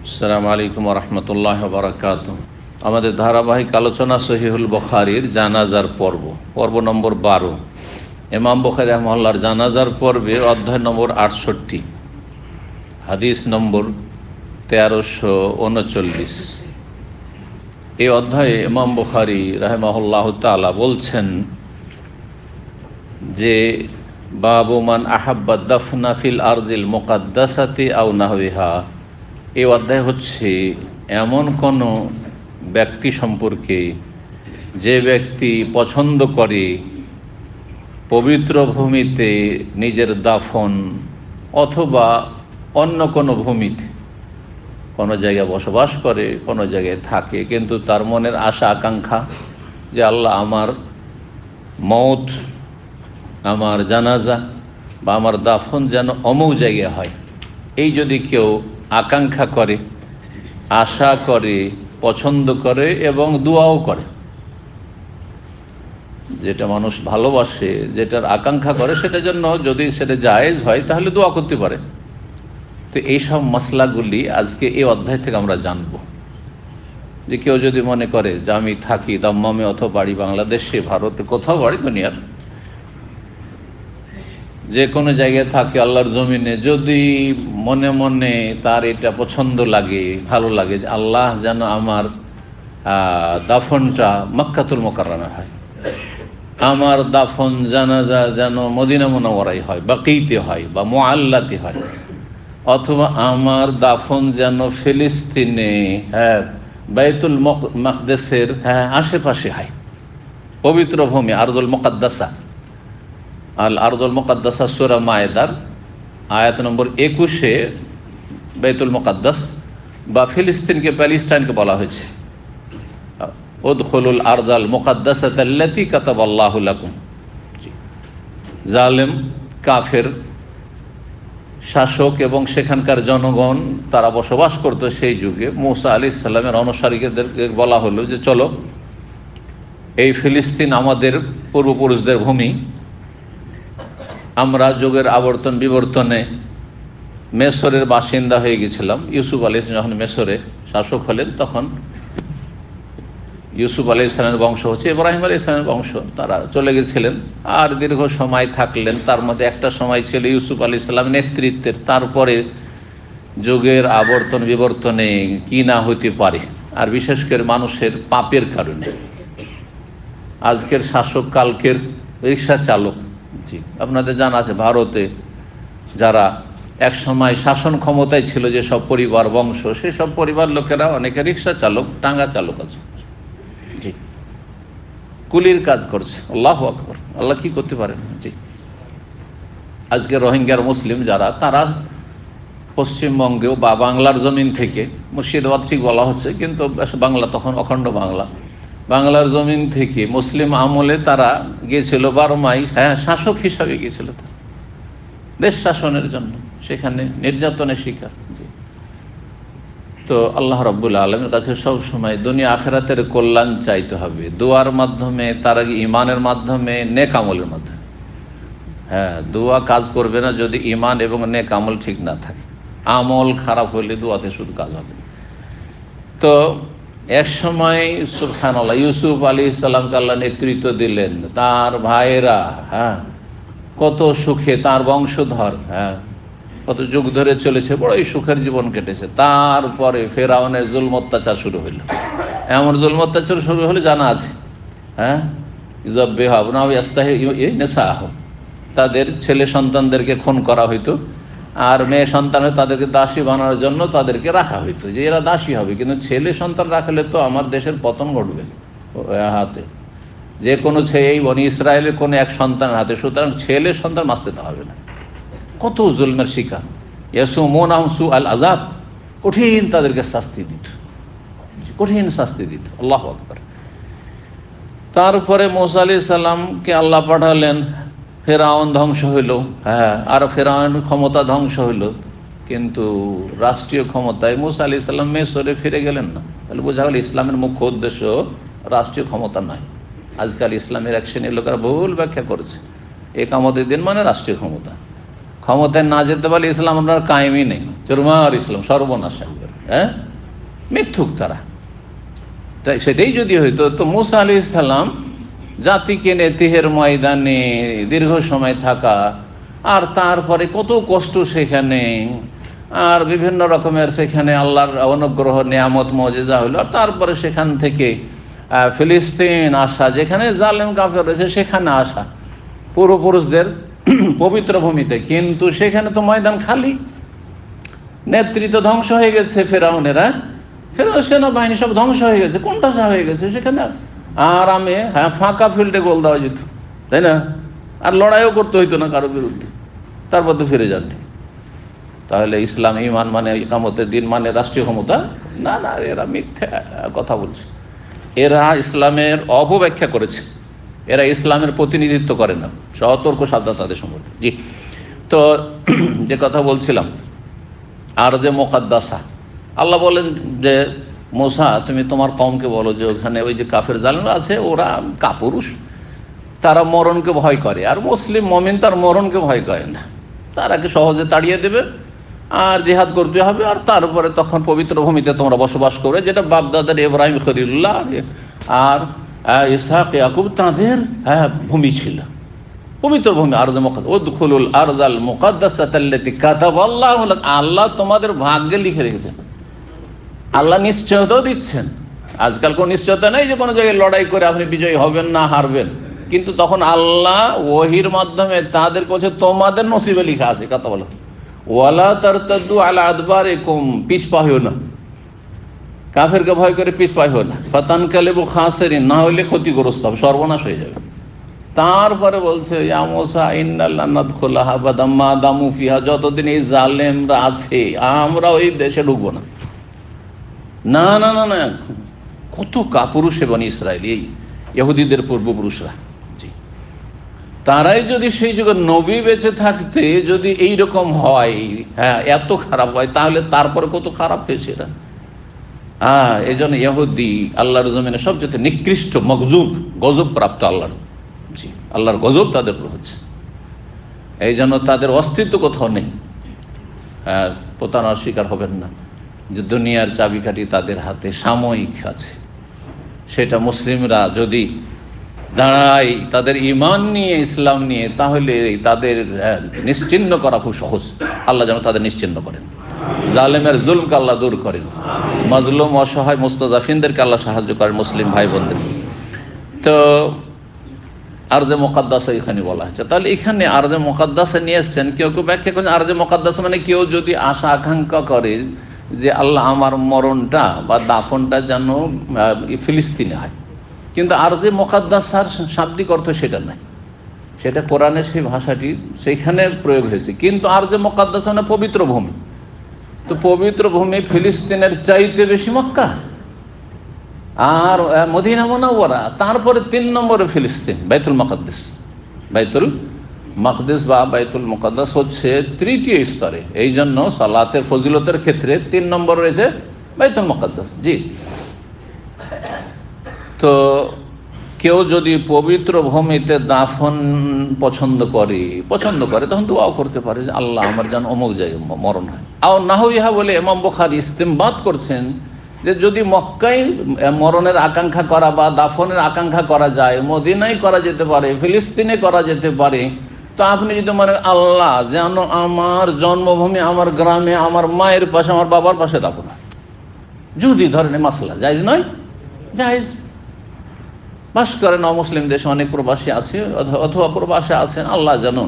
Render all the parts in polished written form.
আসসালামু আলাইকুম ওয়া রাহমাতুল্লাহি ওয়া বারাকাতুহু। আমাদের ধারাবাহিক আলোচনা সহিহুল বুখারীর জানাজার পর্ব নম্বর 12। ইমাম বুখারী রাহিমাহুল্লাহর জানাজার পর্বের অধ্যায় নম্বর 68, হাদিস নম্বর 1339। এই অধ্যায়ে ইমাম বুখারী রাহিমাহুল্লাহু তাআলা বলছেন যে বাবু মান আহাব্বা দাফনা ফিল আরদিল মুকাদ্দাসাতি আও নাহবিহা। এই অধ্যায় হচ্ছে এমন কোনো ব্যক্তি সম্পর্কে যে ব্যক্তি পছন্দ করে পবিত্র ভূমিতে নিজের দাফন অথবা অন্য কোনো ভূমিতে, কোনো জায়গায় বসবাস করে, কোনো জায়গায় থাকে, কিন্তু তার মনের আশা আকাঙ্ক্ষা যে আল্লাহ আমার মওত, আমার জানাজা বা আমার দাফন যেন অমুক জায়গায় হয়। এই যদি কেউ আকাঙ্ক্ষা করে, আশা করে, পছন্দ করে এবং দোয়াও করে, যেটা মানুষ ভালোবাসে, যেটার আকাঙ্ক্ষা করে, সেটার জন্য যদি সেটা জায়েজ হয় তাহলে দোয়া করতে পারে। তো এইসব মাসলাগুলি আজকে এই অধ্যায় থেকে আমরা জানব। যে কেউ যদি মনে করে যে আমি থাকি দাম্মামে অথবা বাড়ি বাংলাদেশে, ভারতে, কোথাও বাড়ি, দুনিয়ার যে কোনো জায়গায় থাকে আল্লাহর জমিনে, যদি মনে মনে তার এটা পছন্দ লাগে, ভালো লাগে যে আল্লাহ যেন আমার দাফনটা মক্কাতুল মুকাররমে হয়, আমার দাফন জানাজা যেন মদিনা মুনাওয়ারায় হয়, বাকিতে হয় বা মুআল্লাতে হয়, অথবা আমার দাফন যেন ফিলিস্তিনে, বাইতুল মাকদেসের আশেপাশে হয়, পবিত্র ভূমি আরদুল মুকাদ্দাসা। আল আরদুল মুকাদ্দাসা সূরা মায়েদার আয়াত নম্বর 21-এ বাইতুল মুকাদ্দাস বা ফিলিস্তিনকে, প্যালেস্টাইনকে বলা হয়েছে উদখুলুল আরদাল মুকাদ্দাসাতাল্লাতী কাতাবাল্লাহু লাকুম। জালেম কাফের শাসক এবং সেখানকার জনগণ তারা বসবাস করত সেই যুগে। মূসা আলাইহিস সালামের অনুসারীদেরকে বলা হলো যে চলো, এই ফিলিস্তিন আমাদের পূর্বপুরুষদের ভূমি, আমরা যুগের আবর্তন বিবর্তনে মেসরের বাসিন্দা হয়ে গেছিলাম। ইউসুফ আলাইহিস যখন মেসরে শাসক হলেন, তখন ইউসুফ আলাইহিস সালামের বংশ হচ্ছে ইব্রাহিম আলাইহিস সালামের বংশ, তারা চলে গেছিলেন আর দীর্ঘ সময় থাকলেন। তার মধ্যে একটা সময় ছিল ইউসুফ আলাইহিস সালাম নেতৃত্বের। তারপরে যুগের আবর্তন বিবর্তনে কি না হইতে পারে, আর বিশেষ করে মানুষের পাপের কারণে আজকের শাসক কালকের রিক্সা চালক। জি, আপনাদের জানা আছে ভারতে যারা এক সময় শাসন ক্ষমতায় ছিল, যে সব পরিবার বংশ, সেই সব পরিবার লোকেরা অনেকে রিক্সা চালক, টাঙ্গা চালক আছে। জি, কুলির কাজ করছে। আল্লাহু আকবার, আল্লাহ কি করতে পারেন। জি, আজকে রোহিঙ্গার মুসলিম যারা, তারা পশ্চিমবঙ্গেও বা বাংলার জমিন থেকে, মুর্শিদাবাদ ঠিক বলা হচ্ছে কিন্তু বাংলা তখন অখণ্ড বাংলা, বাংলার জমিন থেকে মুসলিম আমলে তারা গিয়েছিল বার্মায়, শাসক হিসাবে গিয়েছিল তারা, দেশ শাসনের জন্য, সেখানে নির্যাতনের শিকার। তো আল্লাহ রাব্বুল আলামিনের কাছে সব সময় দুনিয়া আখিরাতের কল্যাণ চাইতে হবে, দোয়ার মাধ্যমে, তার আগে ঈমানের মাধ্যমে, নেক আমলের মাধ্যমে। দোয়া কাজ করবে না যদি ঈমান এবং নেক আমল ঠিক না থাকে। আমল খারাপ হলে দোয়াতে শুধু কাজ হবে। তো এক সময় সুবহানাল্লাহ, ইউসুফ আলাইহিস সালামকে আল্লাহ নেতৃত্ব দিলেন, তার ভাইয়েরা কত সুখে, তার বংশধর কত যুগ ধরে চলেছে, বড়ই সুখের জীবন কেটেছে। তারপরে ফেরাউনের জুলম অত্যাচার শুরু হইল। এমন জুলম অত্যাচার শুরু হলে জানা আছে, তাদের ছেলে সন্তানদেরকে খুন করা হইতো, আর মেয়ে সন্তান তাদেরকে দাসী বানানোর জন্য তাদেরকে রাখা হইতো, যে এরা দাসী হবে। কিন্তু ছেলে সন্তান রাখলে তো আমার দেশের পতন ঘটবে হাতে, যে কোনো এই বনি ইসরায়েলের কোনো এক সন্তানের হাতে। সুতরাং ছেলে সন্তান মারতে হবে না। কত জুলমের শিকার, ইয়াসুমুনাহুম সুআল আযাব, কঠিন তাদেরকে শাস্তি দিত, কঠিন শাস্তি দিত। আল্লাহু আকবার। তারপরে মূসা আলাইহিস সালামকে আল্লাহ পাঠালেন, ফেরাউন ধ্বংস হইল, আর ফেরাউন ক্ষমতা ধ্বংস হইল, কিন্তু রাষ্ট্রীয় ক্ষমতায় মূসা আলাইহিস সালাম মিসরে ফিরে গেলেন না। তাহলে বোঝা গেল ইসলামের মুখ্য উদ্দেশ্য রাষ্ট্রীয় ক্ষমতা নয়। আজকাল ইসলামের এক শ্রেণীর লোকেরা ভুল ব্যাখ্যা করেছে, একামতের দিন মানে রাষ্ট্রীয় ক্ষমতা। ক্ষমতায় না যেতে পারলে ইসলাম আপনার কায়েমই নেই, চরমার ইসলাম, সর্বনাশ। হ্যাঁ, মিথ্যুক তারা। তাই সেটাই যদি হইতো তো মুসা আলাইহিস সালাম জাতিকে নিয়ে তিহের ময়দানে দীর্ঘ সময় থাকা, আর তারপরে কত কষ্ট সেখানে, আর বিভিন্ন রকমের সেখানে আল্লাহর অনুগ্রহ নিয়ামত মজেজা হইল, আর তারপরে সেখান থেকে ফিলিস্তিন আসা, যেখানে জালেম কাফের রয়েছে সেখানে আসা, পূর্বপুরুষদের পবিত্র ভূমিতে। কিন্তু সেখানে তো ময়দান খালি, নেতৃত্ব ধ্বংস হয়ে গেছে, ফেরাউনের সেনাবাহিনী সব ধ্বংস হয়ে গেছে, কোনটা হয়ে গেছে সেখানে আরামে, হ্যাঁ, ফাঁকা ফিল্ডে গোল দেওয়া যেত, তাই না? আর লড়াইও করতে হইতো না কারোর বিরুদ্ধে, তারপর তো ফিরে যাননি। তাহলে ইসলাম ঈমান মানে ইকামতের দিন মানে রাষ্ট্রীয় ক্ষমতা? না না, এরা মিথ্যা কথা বলছে, এরা ইসলামের অপব্যাখ্যা করেছে, এরা ইসলামের প্রতিনিধিত্ব করে না। সতর্ক সাবধান তাদের সম্পর্কে। জি, তো যে কথা বলছিলাম, আর যে মুকাদ্দাসা, আল্লাহ বলেন যে মুসা তুমি তোমার কওমকে বলো যে ওখানে ওই যে কাফের জালেমরা আছে, ওরা কাপুরুষ, তারা মরণকে ভয় করে, আর মুসলিম মুমিন তার মরণকে ভয় করে না, তারাকে সহজে তাড়িয়ে দেবে, আর জিহাদ করতে হবে, আর তারপরে তখন পবিত্র ভূমিতে তোমরা বসবাস করবে, যেটা বাপদাদার ইব্রাহিম খলিলুল্লাহ আর ইসহাক ইয়াকুব তাদের ভূমি ছিল, পবিত্র ভূমি। আরদে মুকাদ্দাস, উদখুলুল আরদাল মুকাদ্দাসাতাল্লাতী কাতাবাল্লাহু লাকুম, আল্লাহ তোমাদের ভাগ্যে লিখে রেখেছেন, আল্লাহ নিশ্চয়তাও দিচ্ছেন। আজকাল কোনো নিশ্চয়তা নেই যে কোনো জায়গায় লড়াই করে আপনি বিজয়ী হবেন না হারবেন, কিন্তু তখন আল্লাহ ওহির মাধ্যমে তাদের কাছে তোমাদের নসিবে লিখা আছে। কথা বলো, ওয়ালা তারতাদ্দু আলা আদবারিকুম, পিছপা হইও না, কাফেরকে ভয় করে পিছপা হইও না, ফাতানকালিবু খাসিরিন, না হইলে ক্ষতিগ্রস্ত হবে, সর্বনাশ হয়ে যাবে। তারপরে বলছে ইয়া মুসা ইন্নাল্লা নাদখুলাহা আবাদা মা দামু ফিহা, যতদিন এই জালেমরা আছে আমরা ওই দেশে ঢুকবো না। না না না না, কত কাপুরুষ বনি ইসরায়েল, এই ইহুদিদের পূর্বপুরুষরা। জি, তারাই যদি সেই যুগে নবী বেঁচে থাকতে যদি এইরকম হয়, হ্যাঁ, এত খারাপ হয়, তাহলে তারপরে কত খারাপ হয়েছে এরা। এই জন্য ইহুদি আল্লাহর জমিনে সবচেয়ে নিকৃষ্ট, মগজুব, গজব প্রাপ্ত আল্লাহর। জি, আল্লাহর গজব তাদের উপর হচ্ছে, এই জন্য তাদের অস্তিত্ব কোথাও নেই। প্রতারণার শিকার হবেন না যে দুনিয়ার চাবিকাঠি তাদের হাতে সাময়িক আছে, সেটা মুসলিমরা যদি দাঁড়ায় তাদের ঈমান নিয়ে, ইসলাম নিয়ে, তাহলে তাদের নিশ্চিহ্ন করা খুব সহজ। আল্লাহ যেন তাদের নিশ্চিহ্ন করেন, জালেমের জুলমকে আল্লাহ দূর করেন, মাজলুম অসহায় মুস্তাজাফিনদেরকে আল্লাহ সাহায্য করেন, মুসলিম ভাই বোনদের। তো আরদে মুকাদ্দাসা এখানে বলা হচ্ছে, তাহলে এখানে আরদে মুকাদ্দাসা নিয়ে এসছেন। কেউ কেউ ব্যাখ্যা করেন আরদে মুকাদ্দাসা মানে কেউ যদি আশা আকাঙ্ক্ষা করে যে আল্লাহ আমার মরণটা বা দাফনটা যেন ফিলিস্তিনে হয়, কিন্তু আরজে মুকাদ্দাসার শাব্দিক অর্থ সেটা নাই, সেটা কোরআনের সেই ভাষাটি সেইখানে প্রয়োগ হয়েছে। কিন্তু আরজে মুকাদ্দাসা মানে পবিত্র ভূমি, তো পবিত্র ভূমি ফিলিস্তিনের চাইতে বেশি মক্কা আর মদিনা মুনাওয়ারা, তারপরে 3 নম্বরে ফিলিস্তিন, বাইতুল মুকাদ্দাস। বাইতুল মাকদিস বা বাইতুল মুকাদ্দাস হচ্ছে তৃতীয় স্তরে, এই জন্য সালাতের ফজিলতের ক্ষেত্রে 3 নম্বর রয়েছে বাইতুল মুকাদ্দাস। জি, তো কেউ যদি পবিত্র ভূমিতে দাফন পছন্দ করে তখন দোয়াও করতে পারে যে আল্লাহ আমার যেন অমুক জায়গায় মরণ হয়। আর নাহইহা বলে ইমাম বুখারী ইস্তেমবাদ করছেন যে যদি মক্কায় মরণের আকাঙ্ক্ষা করা বা দাফনের আকাঙ্ক্ষা করা যায়, মদিনায় করা যেতে পারে, ফিলিস্তিনে করা যেতে পারে, তো আপনি যদি মনে আল্লাহ যেন আমার জন্মভূমি, আমার গ্রামে, আমার মায়ের পাশে, আমার বাবার পাশে দাফন হয়, যদি ধরেন মাসলা জায়েজ নয়, জায়েজ। বাস করেন অমুসলিম দেশে অনেক প্রবাসী আছে অথবা প্রবাসে আছেন, আল্লাহ যেন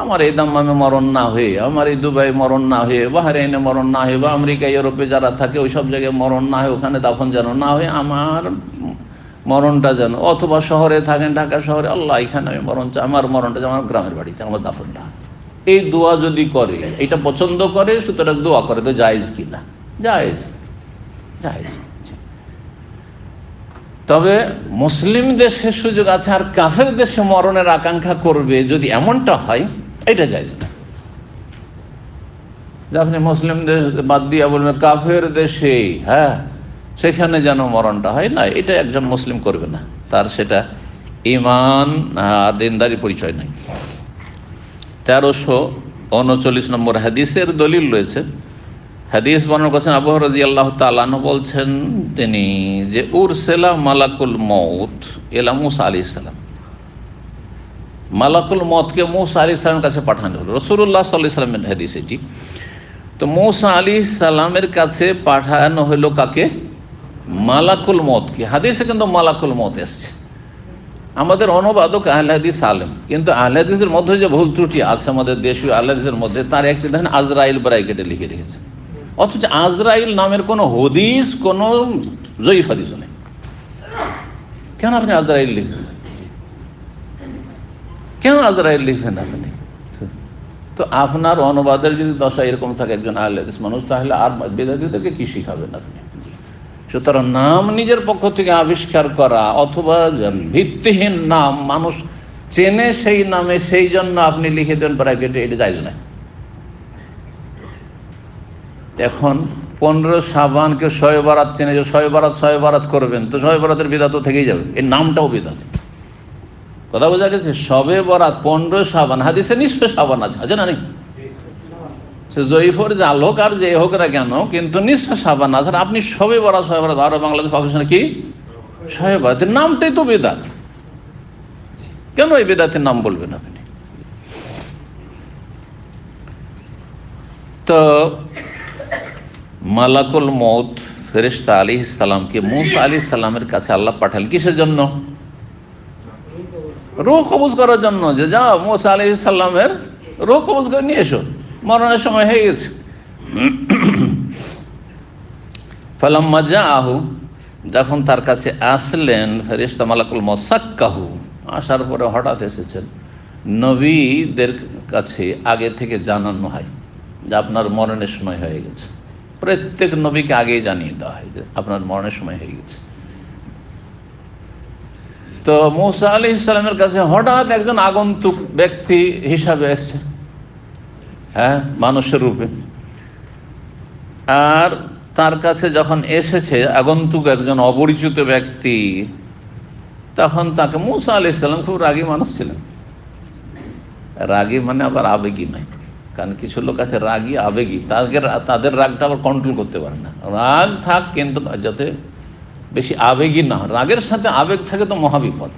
আমার এই দাম্মামে মরণ না হয়ে, আমার এই দুবাই মরণ না হয়ে, বাহরাইনে মরণ না হয়ে, বা আমেরিকা ইউরোপে যারা থাকে ওই সব জায়গায় মরণ না হয়ে, ওখানে দাফন যেন না হয়ে, আমার মরণটা যেন, অথবা শহরে থাকেন ঢাকা শহরে, আল্লাহ এখানে আমি মরণ চাই, আমার মরণটা যেন আমার গ্রামের বাড়িতে, আমার দাফনটা। এই দোয়া যদি করে, এটা পছন্দ করে, সুতরাং দোয়া করে, তো জায়েজ কিনা? জায়েজ, জায়েজ। তবে মুসলিম দেশে সুযোগ আছে, আর কাফের দেশে মরণের আকাঙ্ক্ষা করবে যদি এমনটা হয়, এটা জায়েজ না। যে আপনি মুসলিম দেশ বাদ দিয়া বলবেন কাফের দেশে, হ্যাঁ, সেখানে যেন মরণটা হয়, না, এটা একজন মুসলিম করবে না, তার সেটা ঈমান আর দিনদারি পরিচয় নাই। 1339 নম্বর হাদিসের দলিল রয়েছে হাদিস বর্ণনা করেছেন আবু হুরায়রা রাদিয়াল্লাহু তাআলা আনহু, বলছেন তিনি যে উরসিলা মালাকুল মউত ইলা মূসা আলাইহিস সালাম, মালাকুল মউতকে মূসা আলাইহিস সালামের কাছে পাঠানো হলো। রাসূলুল্লাহ সাল্লাল্লাহু আলাইহি ওয়াসাল্লামের হাদিস এটি। তো মূসা আলাইহিস সালামের কাছে পাঠানো হলো কাকে? মালাকুল মউতকে। হাদিসে কিন্তু মালাকুল মউত এসেছে। আমাদের অনুবাদক আহলে হাদিস আলেম, কিন্তু আহলে হাদিসের মধ্যে যে ভুল ত্রুটি আছে আমাদের দেশীয় আহলে হাদিসের মধ্যে, তার একটি দেখেন আজরাইল ব্রাকেটে লিখে রেখেছে, অথচ আজরাইল নামের কোনো হদিস, কোনো জয়ীফ হাদিসও নেই। কেন আপনি আজরাইল লিখবেন? কেন আজরাইল লিখবেন আপনি? তো আপনার অনুবাদের যদি দশা এরকম থাকে একজন আহলে হাদিস মানুষ, তাহলে আর বেদাতীদেরকে কি শিখাবেন আপনি? সুতরাং নাম নিজের পক্ষ থেকে আবিষ্কার করা অথবা ভিত্তিহীন নাম মানুষ চেনে সেই নামে, সেই জন্য আপনি লিখে দেন ব্র্যাকেটে, এটা জায়েজ নাই। এখন 15 শাবানকে শবে বরাত চেনে, যে শবে বরাত করবেন, তো শবে বরাতের বিদআত তো থেকেই যাবে, এর নামটাও বিদআত। কথা বোঝা গেছে? শবে বরাত 15 শাবান, হাদিসে নিসফে শাবান আছে না নেই? সে জয়ীফর জালক আর যে হোক না কেন, কিন্তু নিসফে শাবান আছে। আপনি শবে বরাত আরো বাংলাদেশ পাকিস্তানে কি শবে বরাতের নামটাই তো বিদআত, কেন এই বিদআতের নাম বলবেন আপনি? তো মালাকুল মউত ফেরেশতা আলাইহিস সালামকে মূসা আলাইহিস সালামের কাছে আল্লাহ পাঠালেন কিসের জন্য? রূহ কবজ করার জন্য, যে যাও মূসা আলাইহিস সালামের রূহ কবজ করে নিয়ে এসো, মরণের সময় হয়ে গেছে। ফালাম্মা জাআহু, যখন তার কাছে আসলেন ফেরেশতা মালাকুল মউত, সাক্কাহু, আসার পরে হঠাৎ এসেছেন। নবীদের কাছে আগে থেকে জানানো হয় যে আপনার মরণের সময় হয়ে গেছে। প্রত্যেক নবীকে আগেই জানিয়ে দেওয়া হয় যে আপনার মরণের সময় হয়ে গেছে। তো মূসা আলাইহিস সালামের কাছে হঠাৎ একজন আগন্তুক ব্যক্তি হিসাবে এসছে, হ্যাঁ, মানুষের রূপে। আর তার কাছে যখন এসেছে আগন্তুক একজন অপরিচিত ব্যক্তি, তখন তাকে মূসা আলাইহিস সালাম খুব রাগী মানুষ ছিলেন। রাগী মানে আবার আবেগী নয়, কারণ কিছু লোক আছে রাগী আবেগী, তাদের রাগটা আবার কন্ট্রোল করতে পারে না। রাগ থাক, কিন্তু যাতে বেশি আবেগী না। রাগের সাথে আবেগ থাকে তো মহাবিপদ।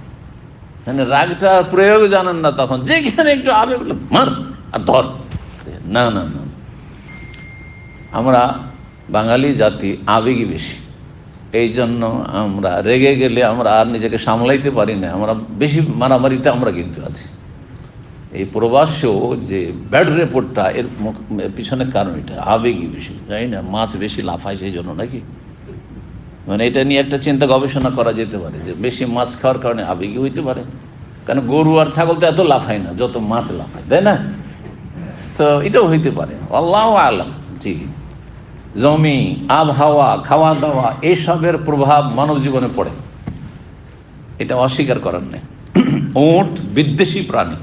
মানে রাগটা প্রয়োগ জানেন না, তখন যেখানে একটু আবেগ মার আর ধর, না না না। আমরা বাঙালি জাতি আবেগী বেশি, এই জন্য আমরা রেগে গেলে আমরা আর নিজেকে সামলাইতে পারি না, আমরা বেশি মারামারিতে আমরা কিন্তু আছি। এই প্রবাসেও যে ব্যাড রিপোর্টটা, এর পিছনে কারণ এটা আবেগী বেশি, জানি না, মাছ বেশি লাফায় সেই জন্য নাকি। মানে এটা নিয়ে একটা চিন্তা গবেষণা করা যেতে পারে যে বেশি মাছ খাওয়ার কারণে আবেগী হইতে পারে, কারণ গরু আর ছাগল তো এত লাফায় না যত মাছ লাফায়, তাই না? তো এটাও হইতে পারে, আল্লাহু আলাম। জি, জমি, আবহাওয়া, খাওয়া দাওয়া, এইসবের প্রভাব মানব জীবনে পড়ে, এটা অস্বীকার করার নেই। উট বিদ্বেষী প্রাণী,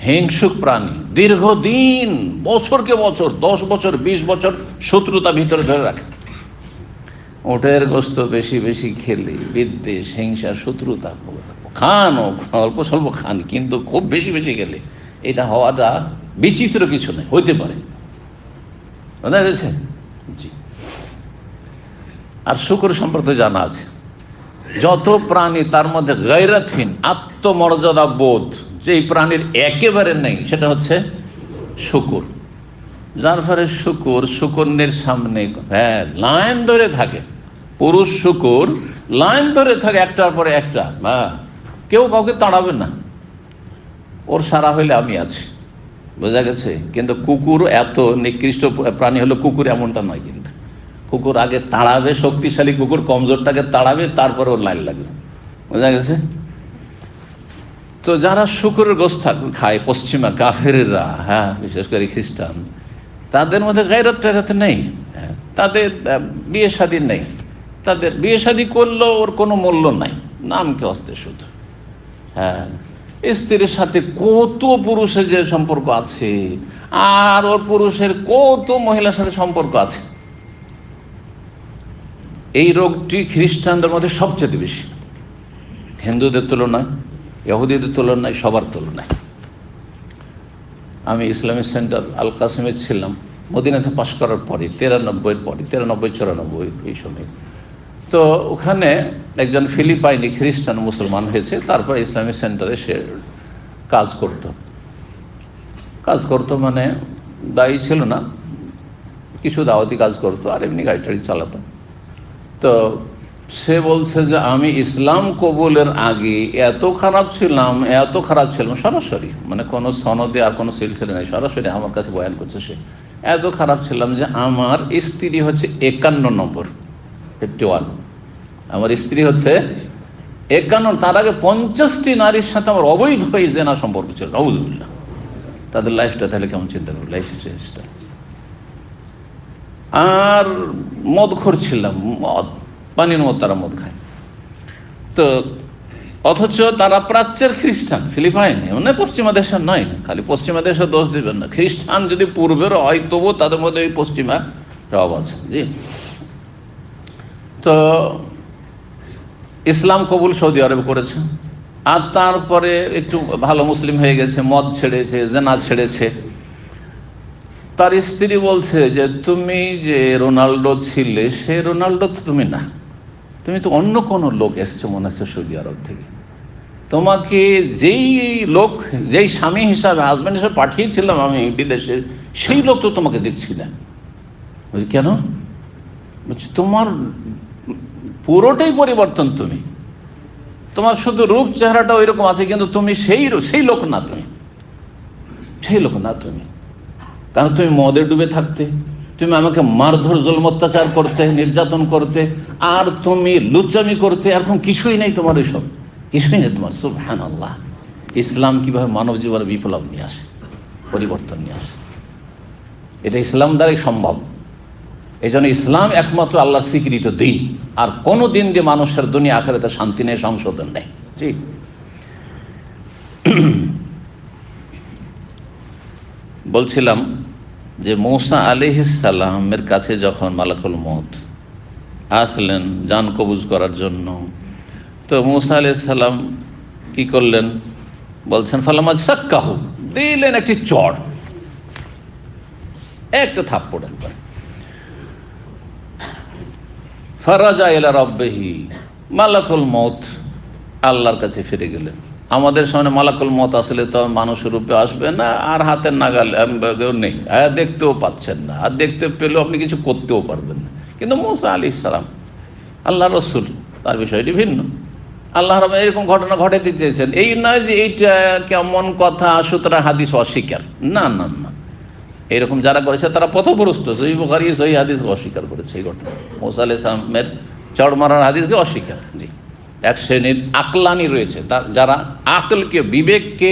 হিংসুক প্রাণী, দীর্ঘদিন বছরকে বছর, 10 বছর 20 বছর শত্রুতা ভিতরে ধরে রাখে। উটের গোস্ত বেশি বেশি খেলে বিদ্বেষ, হিংসা, শত্রুতা খান, অল্প স্বল্প খান, কিন্তু খুব বেশি বেশি খেলে এটা হওয়াটা বিচিত্র কিছু নেই, হইতে পারে, বুঝা গেছে? জি। আর শুকর সম্পর্কে জানা আছে, যত প্রাণী তার মধ্যে গায়রাতহীন, আত্মমর্যাদা বোধ যেই প্রাণীর একেবারে নেই, সেটা হচ্ছে শুকর। যার ফলে শুকরের সামনে লাইন ধরে থাকে, পুরুষ শুকর লাইন ধরে থাকে একটার পরে একটা, কেউ কাউকে তাড়াবে না, ওর সারা হইলে আমি আছি, বোঝা গেছে? কিন্তু কুকুর এত নিকৃষ্ট প্রাণী হলো, কুকুর এমনটা নয়, কিন্তু কুকুর আগে তাড়াবে, শক্তিশালী কুকুর কমজোরটাকে তাড়াবে, তারপরে ওর লাইন লাগবে, বোঝা গেছে? তো যারা শুকরের গোস্ত খায়, পশ্চিমা কাফেররা, হ্যাঁ, বিশেষ করে খ্রিস্টান, তাদের মধ্যে গায়রত টায়রত নেই, তাদের বিয়ে শাদী নেই, তাদের বিয়ে শাদী করলেও ওর কোনো মূল্য নাই, নামকে অস্তে শুধু। হ্যাঁ, স্ত্রীর সাথে কত পুরুষের যে সম্পর্ক আছে, আর ওর পুরুষের কত মহিলার সাথে সম্পর্ক আছে। এই রোগটি খ্রিস্টানদের মধ্যে সবচেয়ে বেশি, হিন্দুদের তুলনায়, ইহুদিদের তুলনায়, সবার তুলনায়। আমি ইসলামিক সেন্টার আল কাসিমে ছিলাম মদিনাতে পাশ করার পরে 93-এর পরে 93-94 এই সময়। তো ওখানে একজন ফিলিপাইনি খ্রিস্টান মুসলমান হয়েছে, তারপর ইসলামিক সেন্টারে সে কাজ করতো মানে দায়ী ছিল না, কিছু দাওয়াতি কাজ করতো আর এমনি গাড়ি টাড়ি চালাতো। তো সে বলছে যে আমি ইসলাম কবুলের আগে এত খারাপ ছিলাম সরাসরি, মানে কোনো সনদে আর কোনো সিলসিলা নেই, সরাসরি আমার কাছে বয়ান করছে সে, এত খারাপ ছিলাম যে আমার স্ত্রী হচ্ছে 51 নম্বর, 51, আমার স্ত্রী হচ্ছে 51, তার আগে 50টি নারীর সাথে আমার অবৈধ হয়ে জেনা সম্পর্ক ছিল। নাউযুবিল্লাহ। তাদের লাইফটা তাহলে কেমন চিন্তা করবো, লাইফ স্টাইলটা। আর মদখোর ছিলাম, পানির মদ, তারা মদ খায়। তো অথচ তারা প্রাচ্যের খ্রিস্টান, ফিলিপাইনে, মানে পশ্চিমা দেশের নয়, খালি পশ্চিমা দেশের দোষ দিবেন না, খ্রিস্টান যদি পূর্বের হয় তবু তাদের মধ্যে ওই পশ্চিমা রব আছে। জি। তো ইসলাম কবুল সৌদি আরবে করেছে, আর তারপরে একটু ভালো মুসলিম হয়ে গেছে, মদ ছেড়েছে, জেনা ছেড়েছে। তার স্ত্রী বলছে যে তুমি যে রোনাল্ডো ছিলে সে রোনাল্ডো তো তুমি না, তুমি তো অন্য কোনো লোক এসছো মনে হচ্ছে সৌদি আরব থেকে। তোমাকে যেই স্বামী হিসাবে, হাজব্যান্ড হিসাবে পাঠিয়েছিলাম আমি বিদেশে, সেই লোক তো তোমাকে দেখছি না। কেন? বলছি তোমার পুরোটাই পরিবর্তন, তোমার শুধু রূপ চেহারাটা ওই রকম আছে, কিন্তু তুমি সেই লোক না, তুমি কারণ তুমি মদে ডুবে থাকতে, তুমি আমাকে মারধর জুলম অত্যাচার করতে, নির্যাতন করতে, আর তুমি লুচ্চামি করতে, এখন কিছুই নেই তোমার, ওইসব কিছুই নেই তোমার। সুবহানাল্লাহ। ইসলাম কিভাবে মানব জীবনে বিপ্লব নিয়ে আসে, পরিবর্তন নিয়ে আসে, এটা ইসলাম দ্বারাই সম্ভব। এই জন্য ইসলাম একমাত্র আল্লাহর স্বীকৃত দিন, আর কোনো দিন যে মানুষের দুনিয়া আখিরাতে শান্তি নেই, সংশোধন নেই। জি। বলছিলাম যে মূসা আলাইহিস সালামের কাছে যখন মালাকুল মউত আসলেন জান কবজ করার জন্য, তো মূসা আলাইহিস সালাম কি করলেন বলছেন, ফালামা সাক্কাহু, দিলেন একটি চড়, একটা থাপ্পড় একবার। ফারাজা ইলা রাব্বিহি, মালাকুল মউত আল্লাহর কাছে ফিরে গেলেন। আমাদের সামনে মালাকুল মউত আসলে তো মানুষের রূপে আসবে না, আর হাতের নাগালে নেই, দেখতেও পাচ্ছেন না, আর দেখতে পেলেও আপনি কিছু করতেও পারবেন না। কিন্তু মূসা আলাইহিস সালাম আল্লাহ রসুল, তার বিষয়টি ভিন্ন। আল্লাহ রাব্বুল এরকম ঘটনা ঘটাতে চেয়েছেন, এই নয় যে এইটা কেমন কথা সুতরাং হাদিস অস্বীকার, না না না, এইরকম যারা করেছে তারা পথভ্রষ্ট। সহিহ বুখারী সহিহ হাদিস অস্বীকার করেছে এই ঘটনা, মূসা আলাইহিস সালামের চড় মারার হাদিসকে অস্বীকার। জি। এক শ্রেণীর আকলানি রয়েছে, যারা আকলকে, বিবেককে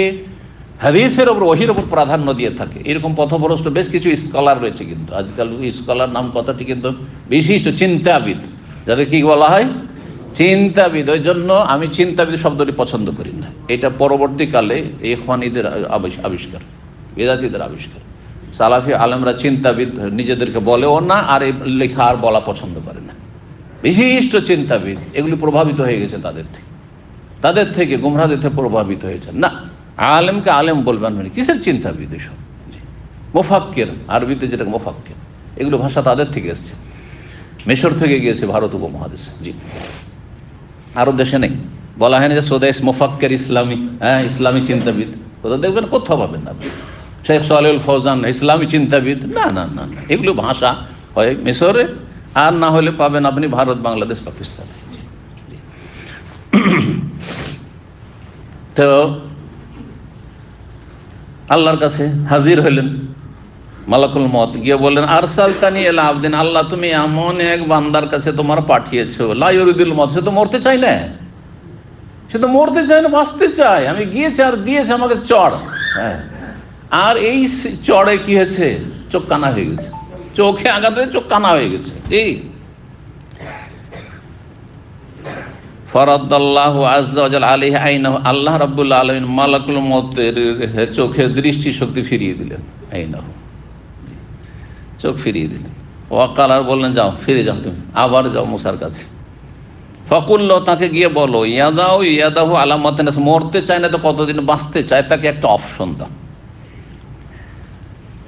হাদিসের ওপর, ওহীর ওপর প্রাধান্য দিয়ে থাকে, এরকম পথভ্রষ্ট বেশ কিছু স্কলার রয়েছে। কিন্তু আজকাল স্কলার নাম কথাটি কিন্তু বিশিষ্ট চিন্তাবিদ, যাদের কি বলা হয়, চিন্তাবিদ। ওই জন্য আমি চিন্তাবিদ শব্দটি পছন্দ করি না। এটা পরবর্তীকালে ইখওয়ানীদের আবিষ্কার, বেদাতীদের আবিষ্কার। সালাফি আলেমরা চিন্তাবিদ নিজেদেরকে বলেও না, আর এই লেখা আর বলা পছন্দ করে না। বিশিষ্ট চিন্তাবিদ, এগুলি প্রভাবিত হয়ে গেছে তাদের থেকে গুমরাহদের থেকে প্রভাবিত হয়েছে। না, আলেমকে আলেম বলবেন মানে কিসের চিন্তাবিদ এসব? মুফাক্কির, আরবিতে যেটা মুফাক্কির, এগুলো ভাষা তাদের থেকে এসছে, মিশর থেকে গিয়েছে ভারত উপমহাদেশে। জি। আরব দেশে নেই, বলা হয় না যে স্বদেশ মুফাক্কির ইসলামী, ইসলামী চিন্তাবিদ, কোথাও দেখবেন, কোথাও পাবেন না। শেখ সালেহুল ফৌজান ইসলামী চিন্তাবিদ, না না না না, এগুলো ভাষা হয় মিশরে, আর না হলে পাবেন আপনি ভারত, বাংলাদেশ, পাকিস্তানে। তো আল্লাহর কাছে হাজির হইলেন মালাকুল মউত, গিয়ে বললেন, আরসালতানি ইলা আবদিন, আল্লাহ তুমি এমন এক বান্দার কাছে তোমার পাঠিয়েছো, লা ইউরিদুল মউত, সে তো মরতে চায় না, বাঁচতে চায়। আমি গিয়েছি আর দিয়েছে আমাকে চড়, আর এই চড়ে কি হয়েছে, চোখ কানা হয়ে গেছে, চোখে আঘাত হয়ে চোখ কানা হয়ে গেছে। এই ফারাদাল্লাহু আযজা ওয়া জাল আলাইহি আইনাহু, আল্লাহ রাব্বুল আলামিন মালাকুল মউতের চোখে দৃষ্টি শক্তি ফিরিয়ে দিলেন, আইনাহু, চোখ ফিরিয়ে দিলেন। ওয়াকাল, আর বললেন, যাও, ফিরে যাও, তুমি আবার যাও মূসার কাছে। ফাকুল্লাহ, তাকে গিয়ে বলো, ইয়াদাহু আলা মাতানাস, মরতে চায় না তো কতদিন বাঁচতে চায়, তাকে একটা অপশন দাও।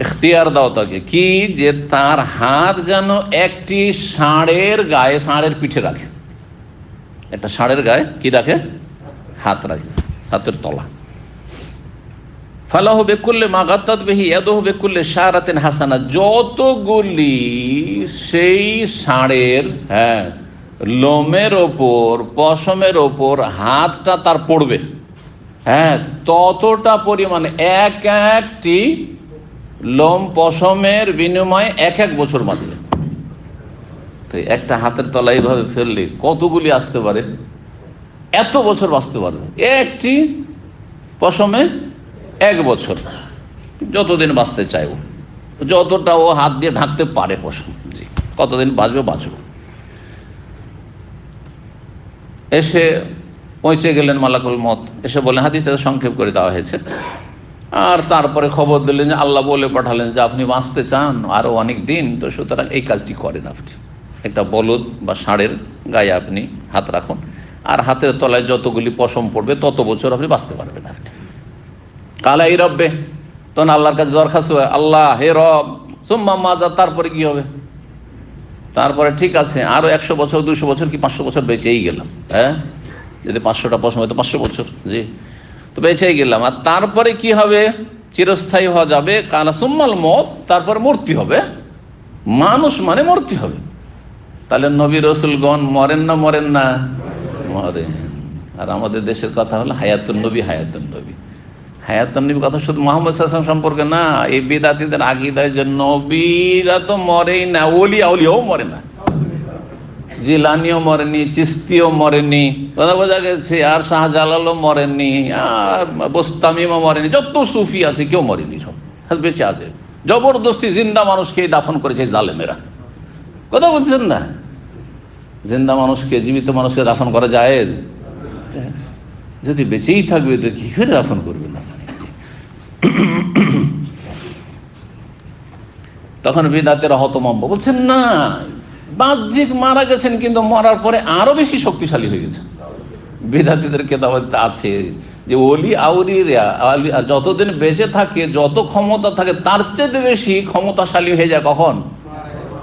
ইখতিয়ার দাও তাকে, কি যে তার হাত যেন একটি ষাঁড়ের গায়ে, ষাঁড়ের পিঠে রাখে, একটা ষাঁড়ের গায়ে কি রাখে, হাত রাখে, হাতের তলা। ফালাহু বিকুল্লি মা গাত্তাত বিহি ইয়াদুহু বিকুল্লি শারাতিন হাসানা, যতগুলি সেই ষাঁড়ের লোমের ওপর, পশমের ওপর হাতটা তার পড়বে, ততটা পরিমাণে এক একটি লোম পশমের বিনিময়ে এক এক বছর বাঁচবে। তো একটা হাতের তলা এইভাবে ফেললে কতগুলি আসতে পারে, এত বছর বাঁচতে পারবে। একটি পশমে এক বছর, যতদিন বাঁচতে চাইব, যতটা ও হাত দিয়ে ঢাকতে পারে পশম, জি কতদিন বাঁচবে বাঁচবে। এসে পৌঁছে গেলেন মালাকুল মত, এসে বলেন, হাদিসে সংক্ষেপ করে দেওয়া হয়েছে, আর তারপরে খবর দিলেন যে আল্লাহ বলে পাঠালেন যে আপনি বাঁচতে চান আরো অনেক দিন, তো সুতরাং এই কাজটি করেন, আপনি একটা বলদ বা ষাঁড়ের গায়ে আপনি হাত রাখুন, আর হাতের তলায় যতগুলি পশম পড়বে তত বছর আপনি বাঁচতে পারবেন। আপনি কালা এই রব্বে, তখন আল্লাহর কাছে দরখাস্ত, আল্লাহ হে রব, সুম্মা মাজা, তারপরে কি হবে? তারপরে ঠিক আছে আরো 100 বছর, 200 বছর কি 500 বছর বেঁচেই গেলাম, যদি 500টা পশম হয়তো 500 বছর, জি তো বেঁচেই গেলাম। আর তারপরে কি হবে? চিরস্থায়ী হওয়া যাবে। কালা সুম্মাল মত, তারপর মূর্তি হবে, মানুষ মানে মূর্তি হবে। তাহলে নবী রসুলগণ মরেন না মরেন না? মরেন। আর আমাদের দেশের কথা হলো হায়াতুন নবী, হায়াতুন নবী, হায়াতুন নবী কথা শুধু মুহাম্মদ সাল্লাল্লাহু আলাইহি ওয়াসাল্লাম সম্পর্কে না, এই বিদাতীদের আকীদায় যে নবীরা তো মরেই না, আউলিয়াও মরে না, জিলানিও মরেনি, চিস্তিও মরেনি, কথা বোঝা গেছে, আর শাহজালালও মরেনি, আর বোস্তামিমও মরেনি, যত সুফি আছে কেউ মরেনি, সব বেঁচে আছে। জবরদস্তি জিন্দা মানুষকে দাফন করেছে জালেমেরা, কথা বলছেন না? জিন্দা মানুষকে, জীবিত মানুষকে দাফন করা যায়? যদি বেঁচেই থাকবে তো কি করে দাফন করবে না? তখন বিদাতেরা হতভম্ব, বলছেন না বাহ্যিক মারা গেছেন, কিন্তু মরার পরে আরো বেশি শক্তিশালী হয়ে গেছে। বিদাতীদের কেতাবে আছে যে ওলি আউলিয়া যতদিন বেঁচে থাকে, যত ক্ষমতা থাকে, তার চেয়ে বেশি ক্ষমতাশালী হয়ে যায় কখন?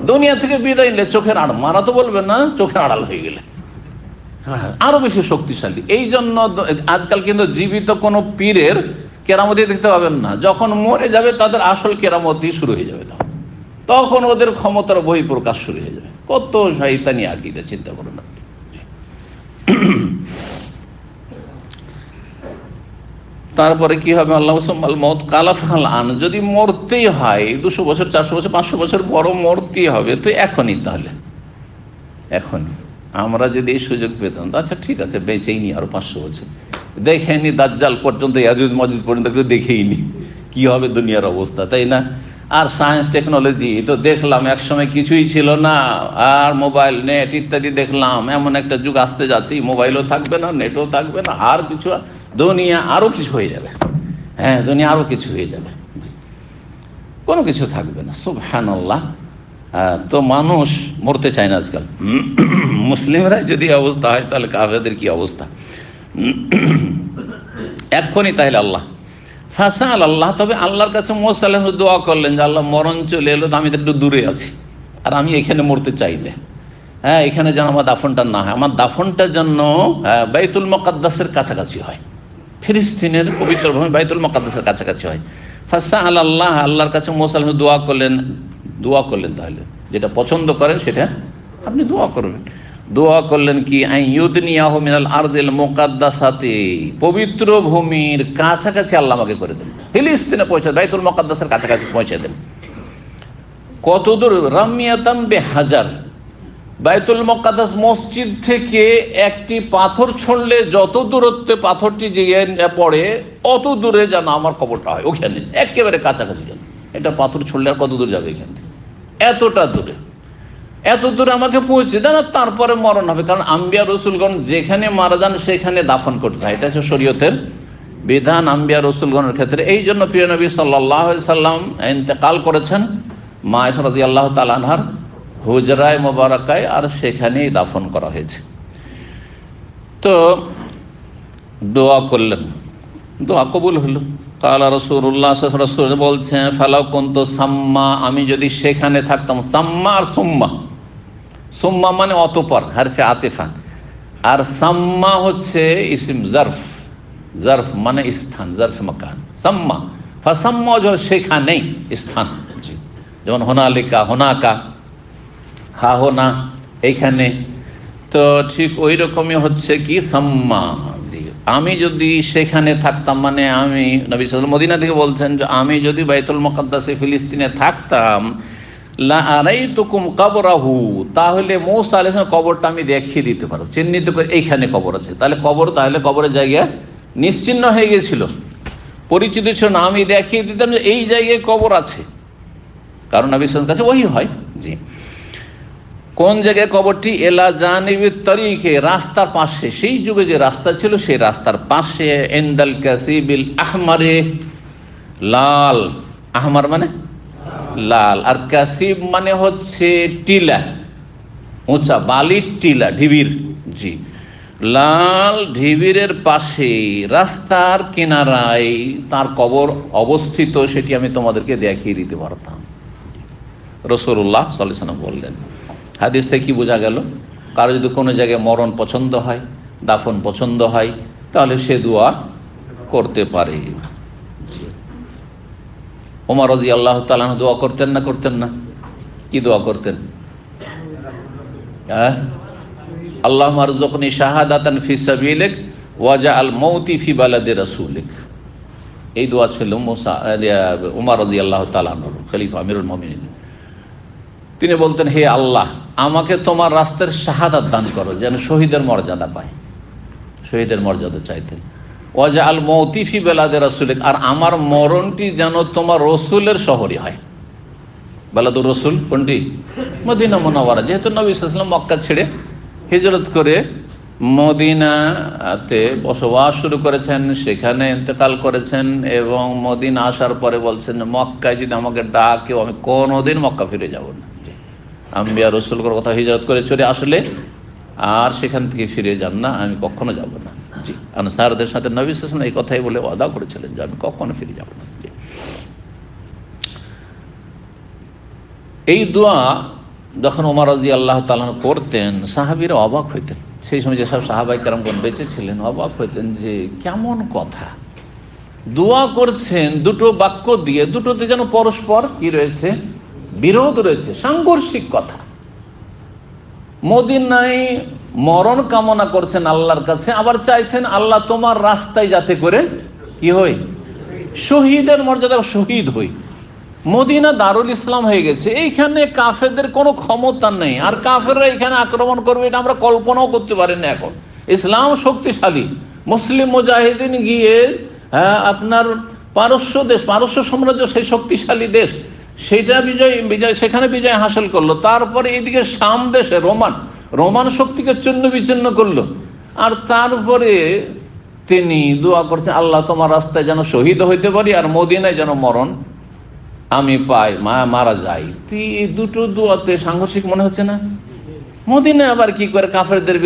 দুনিয়া থেকে বিদায় নিলে, চোখের আড়াল, মারা তো বলবেন না, চোখের আড়াল হয়ে গেলে আরো বেশি শক্তিশালী। এই জন্য আজকাল কিন্তু জীবিত কোনো পীরের কেরামতি দেখতে পাবেন না, যখন মরে যাবে তাদের আসল কেরামতি শুরু হয়ে যাবে, তখন ওদের ক্ষমতার বহিঃপ্রকাশ শুরু হয়ে যাবে। কত শয়তানি আকীদা, চিন্তা করুন না। তারপরে কি হবে? আল্লাহ সুম্মাল মউত কালা ফাল আন, যদি মরতেই হয় 200 বছর, 400 বছর, 500 বছর বড় মরতেই হবে, তো এখনই, তাহলে এখনই আমরা যদি এই সুযোগ পেতাম, আচ্ছা ঠিক আছে বেঁচেই নি আরো 500 বছর, দেখেনি দাজ্জাল পর্যন্ত, ইয়াজুজ মাজুজ পর্যন্ত দেখেই নি কি হবে দুনিয়ার অবস্থা, তাই না? আর সায়েন্স টেকনোলজি তো দেখলাম একসময় কিছুই ছিল না, আর মোবাইল, নেট ইত্যাদি দেখলাম, এমন একটা যুগ আসতে যাচ্ছে মোবাইলও থাকবে না, নেটও থাকবে না, আর কিছু, দুনিয়া আরো কিছু হয়ে যাবে, দুনিয়া আরো কিছু হয়ে যাবে, কোনো কিছু থাকবে না। সুবহানাল্লাহ। তো মানুষ মরতে চায় না আজকাল। মুসলিমরা যদি অবস্থা হয়, তাহলে কাফেরদের কি অবস্থা? এক্ষুনি তাহলে আল্লাহ ফাসাল আল্লাহ, তবে আল্লাহর কাছে মুসা আলাইহিস সালাম দোয়া করলেন যে আল্লাহ মরণ চলে এলো, তো আমি তো একটু দূরে আছি, আর আমি এখানে মরতে চাই না, এখানে যেন আমার দাফনটা না হয়, আমার দাফনটা যেন বাইতুল মুকাদ্দাসের কাছাকাছি হয়, ফিলিস্তিনের পবিত্র ভূমি বাইতুল মুকাদ্দাসের কাছাকাছি হয়। ফাসাল আল্লাহ, আল্লাহর কাছে মুসা আলাইহিস সালাম দোয়া করলেন, তাহলে যেটা পছন্দ করেন সেটা আপনি দোয়া করবেন। দোয়া করলেন কি? আইয়ুদনিয়াহু মিনাল আরদিল মুকাদ্দাসাতি, পবিত্র ভূমির কাছাকাছি আল্লাহ আমাকে করে দেন, ফিলিস্তিনে পৌঁছে, বাইতুল মুকাদ্দাসের কাছাকাছি পৌঁছে দেন। কত দূর? রামিয়াতাম বিহাজার, বাইতুল মুকাদ্দাস মসজিদ থেকে একটি পাথর ছড়লে যত দূরত্বে পাথরটি গিয়ে পড়ে, অত দূরে যেন আমার কবরটা হয়, ওখানে একেবারে কাছাকাছি যেন। এটা পাথর ছড়লে আর কত দূর যাবে? এখান থেকে এতটা দূরে, এত দূরে আমাকে পৌঁছে দেন, তারপরে মরণ হবে। কারণ আম্বিয়া রসুলগণ যেখানে মারা যান সেখানে দাফন করতে হয়, এটা হচ্ছে শরীয়তের বিধান আম্বিয়া রসুলগণের ক্ষেত্রে। এই জন্য প্রিয় নবী সাল্লাল্লাহু আলাইহি সাল্লাম ইন্তেকাল করেছেন মা আয়েশা রাদিয়াল্লাহু তাআলা আনহার হুজরায়ে মুবারাকায়, আর সেখানেই দাফন করা হয়েছে। তো দোয়া করলেন, দোয়া কবুল হলো। কালা রাসূলুল্লাহ সাল্লাল্লাহু আলাইহি ওয়াসাল্লাম বলছেন, ফালাউ কুনতু সাম্মা, আমি যদি সেখানে থাকতাম। সাম্মা আর সুম্মা, সুম্মা মানে অতঃপর, হারফে আতিফা, আর সাম্মা হচ্ছে ইসম জারফ, জারফ মানে স্থান, জারফ মাকান। সাম্মা ফাসাম্মা সেখানেই স্থান, যেমন হোনালিকা, হোনাকা, হা হোনা, এইখানে। তো ঠিক ওই রকমই হচ্ছে কি সাম্মা, জি, আমি যদি সেখানে থাকতাম, মানে আমি নবী সাল্লাল্লাহু আলাইহি ওয়াসাল্লাম মদিনা থেকে বলছেন যে আমি যদি বাইতুল মুকাদ্দাসে ফিলিস্তিনে থাকতাম, লা আরাইতুকুম কবরাহু, তাহলে মূসা আলাইহিস সালাম কবরটা আমি দেখিয়ে দিতে পারবো, চিহ্নিত করে এইখানে কবর আছে। তাহলে কবরের জায়গা নিশ্চিহ্ন হয়ে গেছিল, পরিচিত ছিল না, আমি দেখিয়ে দিতাম যে এই জায়গায় কবর আছে, কারণ নবী সাল্লাল্লাহু আলাইহি ওয়াসাল্লামের কাছে ওহী হয়। জি, কোন জায়গায় কবরটি? এলা জানিবি তরিকে, রাস্তার পাশে, সেই যুগে যে রাস্তা ছিল সেই রাস্তার পাশে, ইনদাল কাসিবিল আহমারে, লাল, আহমার মানে লাল, আর কাসিব মানে হচ্ছে টিলা, উঁচা বালির টিলা, ঢিবির। জি, লাল ঢিবিরের পাশে রাস্তার কিনারায় তার কবর অবস্থিত, সেটি আমি তোমাদেরকে দেখিয়ে দিতে পারতাম। রাসূলুল্লাহ সাল্লাল্লাহু আলাইহি ওয়াসাল্লাম বললেন। হাদিস থেকে কি বোঝা গেল? কারো যদি কোনো জায়গায় মরণ পছন্দ হয়, দাফন পছন্দ হয়, তাহলে সে দোয়া করতে পারে। ওমর রাদিয়াল্লাহু তাআলা দোয়া করতেন না করতেন না? কি দোয়া করতেন? আল্লাহুম্মা আরযুকনি শাহাদাতান ফি সাবিলিক ওয়াজআল মাউতি ফি বালাদি রাসূলিক। এই দোয়া ছিল ওমর রাদিয়াল্লাহু তাআলা খলিফা আমিরুল মুমিনিন। তিনি বলতেন, হে আল্লাহ, আমাকে তোমার রাস্তার শাহাদাত দান করো, যেন শহীদের মর্যাদা পায়, শহীদের মর্যাদা চাইতেন। ওয়াজআল মাউতি ফি বালাদি রাসূলিক, আর আমার মরণটি যেন তোমার রসুলের শহরে হয়। বালাদুর রসুল কোনটি? মদিনা মুনাওয়ারা। যেহেতু নবী সাল্লাল্লাহু আলাইহি ওয়াসাল্লাম মক্কা ছেড়ে হিজরত করে মদিনাতে বসবাস শুরু করেছেন, সেখানে ইন্তেকাল করেছেন, এবং মদিনা আসার পরে বলছেন, মক্কায় যদি আমাকে ডাকেও আমি কোনোদিন মক্কা ফিরে যাব না। আম্বিয়া রসুলদের কথা, হিজরত করে চলে আসলে আর সেখান থেকে ফিরে যান না, আমি কখনো যাব না। জি, আনসারদের সাথে নবী সাল্লাল্লাহু আলাইহি ওয়াসাল্লাম এই কথাই বলে ওয়াদা করেছিলেন যে আমি কখনো ফিরে যাব না। জি, এই দোয়া যখন ওমর রাদিয়াল্লাহু তাআলা করতেন, সাহাবীরা অবাক হইতেন। সেই সময় যেসব সাহাবায়ে কেরামগণ বেঁচে ছিলেন অবাক হইতেন যে কেমন কথা, দোয়া করছেন দুটো বাক্য দিয়ে, দুটোতে যেন পরস্পর কি রয়েছে? বিরোধ রয়েছে, সাংঘর্ষিক কথা। মদিনায় মরণ কামনা করছেন আল্লাহর কাছে, আবার চাইছেন আল্লাহ তোমার রাস্তায় যাতে করে কি হই? শহীদের মর্যাদা, শহীদ হই। মদিনা দারুল ইসলাম হয়ে গেছে, এইখানে কাফেরদের কোনো ক্ষমতা নেই, আর কাফেররা এখানে আক্রমণ করবে এটা আমরা কল্পনাও করতে পারি না। এখন ইসলাম শক্তিশালী, মুসলিম মুজাহিদিন গিয়ে আপনার পারস্য দেশ, পারস্য সাম্রাজ্য সেই শক্তিশালী দেশ, সেটা বিজয় সেখানে বিজয় হাসিল করলো। তারপরে এদিকে শাম দেশে রোমান শক্তিকে চূর্ণ বিচ্ছিন্ন করলো, আর তারপরে তিনি দোয়া করছেন আল্লাহ তোমার রাস্তায় যেন শহীদ হইতে পারি, আর মদিনায় যেন মরণ আমি পাই, মারা যাই। এই দুটো দোয়াতে সাংঘর্ষিক মনে হচ্ছে না? মদিনা আবার কি করে কাফেরদের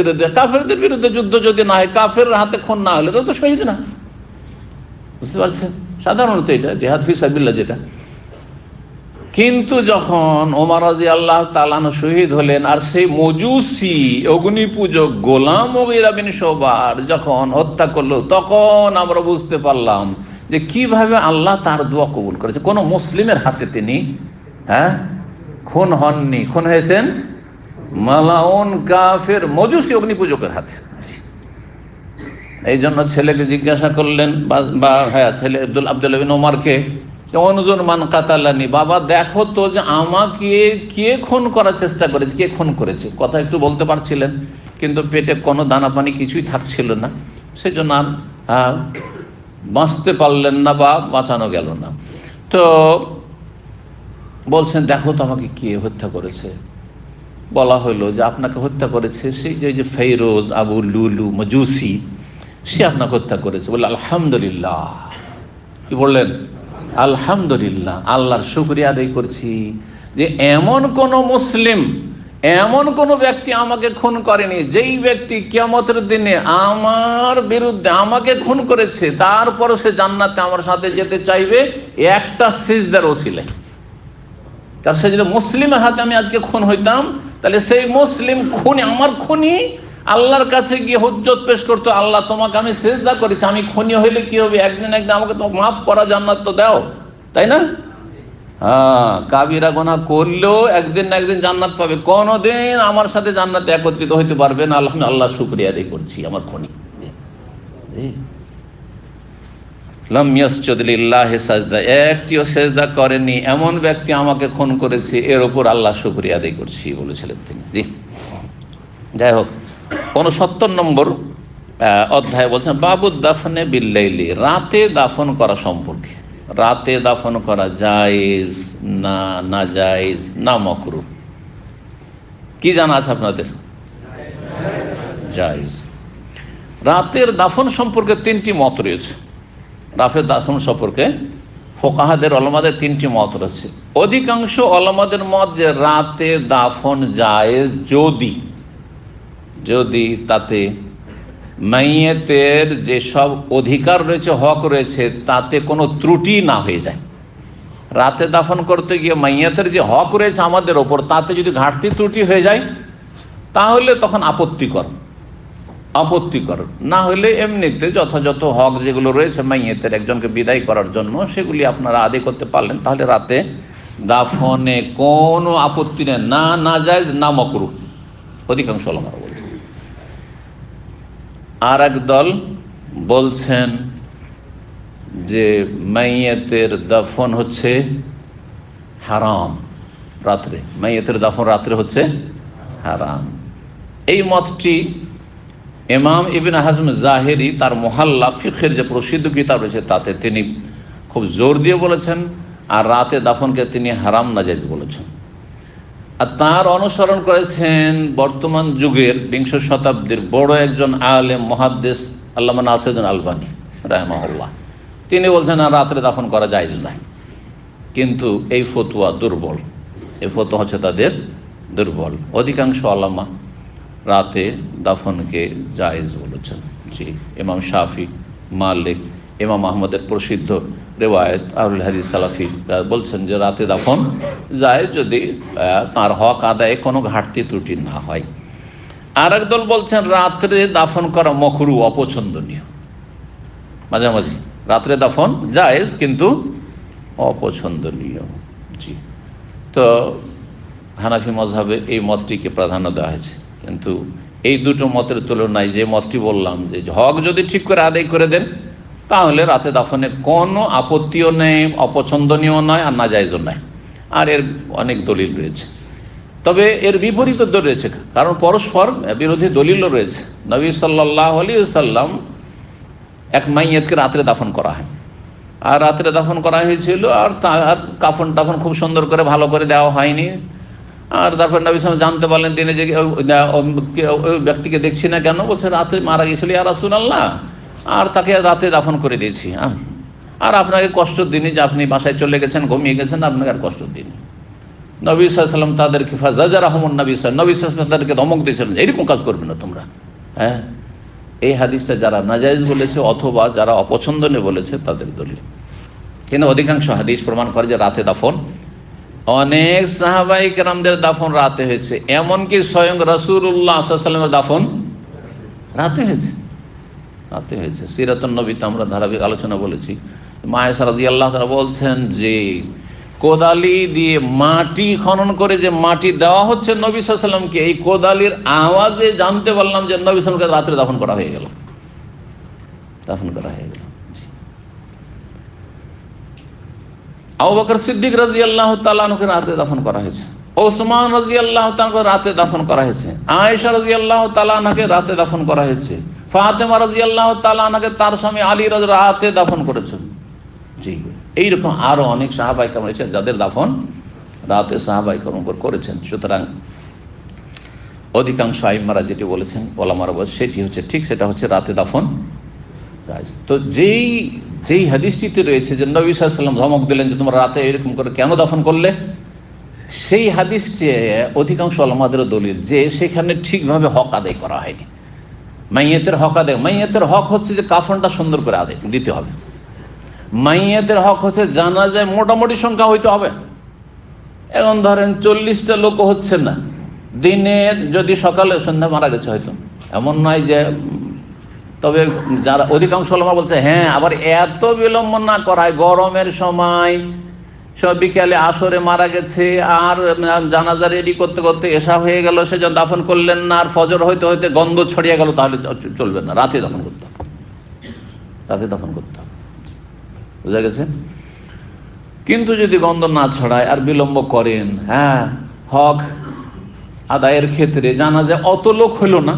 বিরুদ্ধে যুদ্ধ যদি না হয়, কাফের হাতে খুন না হলে তো শহীদ না, বুঝতে পারছেন? সাধারণত এটা জিহাদ ফি সাবিলিল্লাহ যেটা। কিন্তু যখন ওমর রাদিয়াল্লাহু তাআলা শহীদ হলেন, আর সেই মজুসি অগ্নি পূজক গোলাম মুগীরা বিন শুবার যখন হত্যা করলো, তখন আমরা বুঝতে পারলাম যে কিভাবে আল্লাহ তার দোয়া কবুল করেছে। কোন মুসলিমের হাতে তিনি খুন হননি, খুন হয়েছেন মালাউন কাফের মজুসি অগ্নি পূজকের হাতে। এই জন্য ছেলেকে জিজ্ঞাসা করলেন, ছেলে আব্দুল্লাহ বিন ওমরকে, অনুজুর মান কাতালানি, বাবা দেখো তো যে আমাকে কে খুন করার চেষ্টা করেছে, কে খুন করেছে। কথা একটু বলতে পারছিলেন, কিন্তু পেটে কোনো দানা পানি কিছুই থাকছিল না, সেজন্য আর বাঁচতে পারলেন না বা বাঁচানো গেল না। তো বলছেন দেখো তো আমাকে কে হত্যা করেছে। বলা হলো যে আপনাকে হত্যা করেছে সেই যে ফেরোজ আবু লুলু মজুসি, সে আপনাকে হত্যা করেছে। বললেন আলহামদুলিল্লাহ। কি বললেন? আলহামদুলিল্লাহ, আল্লাহর শুকরিয়া আদায় করছি যে এমন কোন মুসলিম এমন কোন ব্যক্তি আমাকে খুন করেনি যেই ব্যক্তি কিয়ামতের দিনে আমার বিরুদ্ধে আমাকে খুন করেছে, তারপরে সে জান্নাতে আমার সাথে যেতে চাইবে একটা সিজদার ওসিলায়। তার সে যদি মুসলিমের হাতে আমি আজকে খুন হইতাম, তাহলে সেই মুসলিম খুনি, আমার খুনি আল্লাহর কাছে গিয়ে হুজ্জত পেশ করতো, আল্লাহ তোমাকে আমি সিজদা করেছি, আমি খুনি হইলে কি হবে, একদিন একদিন আমাকে তো মাফ করা, জান্নাত তো দাও, তাই না? হ্যাঁ, কাবিরা গুনাহ করলেও একদিন না একদিন জান্নাত পাবে, কোনদিন আমার সাথে জান্নাতে একত্রিত হইতে পারবে না। আল্লাহ শুকরিয়া আদায় করছি আমার খুনি। লাম ইয়াসজুদ লিল্লাহি সাজদা, একটিও সেজদা করেনি এমন ব্যক্তি আমাকে খুন করেছে, এর উপর আল্লাহ শুকরিয়া আদায় করছি বলেছিলেন তিনি। জি, যাই হোক, 69 নম্বর অধ্যায় বলছেন বাবুদ দাফনে বিল্লাইলি, রাতে দাফন করা সম্পর্কে। রাতে দাফন করা জায়েজ না নাজায়েজ না মাকরুহ, কি জানা আছে আপনাদের? জায়েজ। রাতের দাফন সম্পর্কে 3টি মত রয়েছে। রাতের দাফন সম্পর্কে ফোকাহাদের ওলামাদের 3টি মত রয়েছে। অধিকাংশ ওলামাদের মত যে রাতে দাফন জায়েজ যদি তাতে মাইয়েতের যেসব অধিকার রয়েছে, হক রয়েছে, তাতে কোনো ত্রুটি না হয়ে যায়। রাতে দাফন করতে গিয়ে মাইয়েতের যে হক রয়েছে আমাদের ওপর, তাতে যদি ঘাটতি ত্রুটি হয়ে যায় তাহলে তখন আপত্তিকর। না হলে এমনিতে যথাযথ হক যেগুলো রয়েছে মাইয়েতের একজনকে বিদায় করার জন্য, সেগুলি আপনারা আদায় করতে পারলেন, তাহলে রাতে দাফনে কোনো আপত্তি নেই, না নাজায়েজ না মাকরুহ, অধিকাংশ ওলামারা বলছেন। আর এক দল বলছেন যে মাইয়েতের দাফন হচ্ছে হারাম, রাত্রে মাইয়েতের দাফন রাত্রে হচ্ছে হারাম। এই মতটি ইমাম ইবনে হাজম জাহেরি তার মুহাল্লা ফিকহের যে প্রসিদ্ধ কিতাব রয়েছে তাতে তিনি খুব জোর দিয়ে বলেছেন, আর রাতে দাফনকে তিনি হারাম নাজায়েজ বলেছেন। আর তার অনুসরণ করেছেন বর্তমান যুগের 20 শতাব্দীর বড় একজন আলেম মুহাদ্দিস আল্লামা নাসিরুদ্দিন আলবানী রাহিমাহুল্লাহ। তিনি বলছেন না, রাত্রে দাফন করা জায়েজ নাই, কিন্তু এই ফতোয়া দুর্বল, এই ফতোয়া হচ্ছে তাদের দুর্বল। অধিকাংশ আলেমা রাতে দাফনকে জায়েজ বলেছেন। জি, ইমাম শাফি, মালিক, ইমাম আহমদের প্রসিদ্ধ রেওয়ায়েত আহলুল হাদিস সালাফি বলছেন যে রাতে দাফন যায় যদি তার হক আদায়ে কোনো ঘাটতি ত্রুটি না হয়। আর একদল বলছেন রাত্রে দাফন করা মাকরুহ, অপছন্দনীয়। মাঝামাঝি রাত্রে দাফন জায়েজ কিন্তু অপছন্দনীয়। জি, তো হানাফি মাযহাবে এই মতটিকে প্রাধান্য দেওয়া হয়েছে, কিন্তু এই দুটো মতের তুলনায় যে মতটি বললাম যে হক যদি ঠিক করে আদায় করে দেন তাহলে রাতে দাফনে কোনো আপত্তিও নেই, অপছন্দনীয় নয়, আর নাজায়েজও নয়। আর এর অনেক দলিল রয়েছে, তবে এর বিপরীত দলিল রয়েছে, কারণ পরস্পর বিরোধী দলিলও রয়েছে। নবী সাল্লাল্লাহু আলাইহি ওয়াসাল্লাম এক মাইয়াতকে রাত্রে দাফন করা হয়, আর রাত্রে দাফন করা হয়েছিল, আর তার কাফন টাফন খুব সুন্দর করে ভালো করে দেওয়া হয়নি। আর তারপর নবী সাল্লাল্লাহু জানতে পারলেন তিনি যে ওই ব্যক্তিকে দেখছি না কেন, বলছে রাতে মারা গেছিল ইয়া রাসূলুল্লাহ, আর তাকে রাতে দাফন করে দিয়েছি, আর আপনাকে কষ্ট দিনই যে আপনি বাসায় চলে গেছেন, ঘুমিয়ে গেছেন, আপনাকে আর কষ্ট দিন। নবী সাল্লাল্লাহু আলাইহি ওয়াসাল্লাম তাদেরকে ফাজাজারাহুমুন নবী সাল্লাল্লাহু আলাইহি ওয়াসাল্লাম তাদেরকে ধমক দিয়েছিলেন, এরকম কাজ করবে না তোমরা। হ্যাঁ, এই হাদিসটা যারা নাজায়েজ বলেছে অথবা যারা অপছন্দনীয় বলেছে তাদের দলিল। কিন্তু অধিকাংশ হাদিস প্রমাণ করে যে রাতে দাফন, অনেক সাহাবায়ে কেরামদের দাফন রাতে হয়েছে, এমনকি স্বয়ং রাসূলুল্লাহ সাল্লাল্লাহু আলাইহি ওয়াসাল্লামের দাফন রাতে হয়েছে। সিরাতুন নবীতে আমরা ধারাবাহিক আলোচনা বলেছি, মা আয়েশা রাদিয়াল্লাহু তাআলা বলছেন যে কোদালি দিয়ে মাটি খনন করে যে মাটি দেওয়া হচ্ছে নবী সাল্লাল্লাহু আলাইহি ওয়াসাল্লামকে, এই কোদালির আওয়াজে জানতে পারলাম যে নবী সাল্লাল্লাহু আলাইহি ওয়াসাল্লামকে রাত্রে দাফন করা হয়ে গেল। আবু বকর সিদ্দিক রাদিয়াল্লাহু তাআলা আনহুকে রাতে দাফন করা হয়েছে, ওসমান রাদিয়াল্লাহু তাআলাকে রাতে দাফন করা হয়েছে, আয়েশা রাদিয়াল্লাহু তাআলা আনহাকে রাতে দাফন করা হয়েছে, ফাতেমা রাদিয়াল্লাহু তাআলা আনহাকে তার স্বামী আলী রাদিয়াল্লাহু রাতে দাফন করেছেন। জি, এইরকম আরো অনেক সাহাবায়ে কেরাম রয়েছে যাদের দাফন রাতে সাহাবায়ে কেরাম করেছেন। সুতরাং অধিকাংশ আইম্মারা যেটি বলেছেন, ওলামারা বলেছেন সেটি হচ্ছে ঠিক, সেটা হচ্ছে রাতে দাফন। তো যেই হাদিসটিতে রয়েছে যে নবী সাল্লাল্লাহু আলাইহি ওয়াসাল্লাম ধমক দিলেন যে তোমরা রাতে এরকম করে কেন দাফন করলে, সেই হাদিস চেয়ে অধিকাংশ ওলামাদের দলিল যে সেখানে ঠিকভাবে হক আদায় করা হয়নি। মাইয়াতের হক আদায়, মাইয়াতের হক হচ্ছে যে কাফনটা সুন্দর করে আদায় দিতে হবে। মাইয়াতের হক হচ্ছে জানাজায় মোটামুটি সংখ্যা হইতে হবে। এখন ধরেন 40টা লোক হচ্ছে না, দিনে যদি সকালে সন্ধ্যা মারা গেছে হয়তো, এমন নয় যে, তবে যারা অধিকাংশ ওলামা বলছে হ্যাঁ আবার এত বিলম্ব না করায়, গরমের সময় সব বিকালে আসরে মারা গেছে আর জানাজা রেডি করতে করতে এশা হয়ে গেল, সেজন্য দাফন করলেন না, আর ফজর হইতে হইতে গন্ধ ছড়িয়ে গেল, তাহলে চলবে না, রাতে দাফন করতে হবে, রাতে দাফন করতে হবে। বুঝা গেছে? কিন্তু যদি গন্ধ না ছড়ায় আর বিলম্ব করেন, হ্যাঁ হক আদায়ের ক্ষেত্রে জানাজা অত লোক হইল না,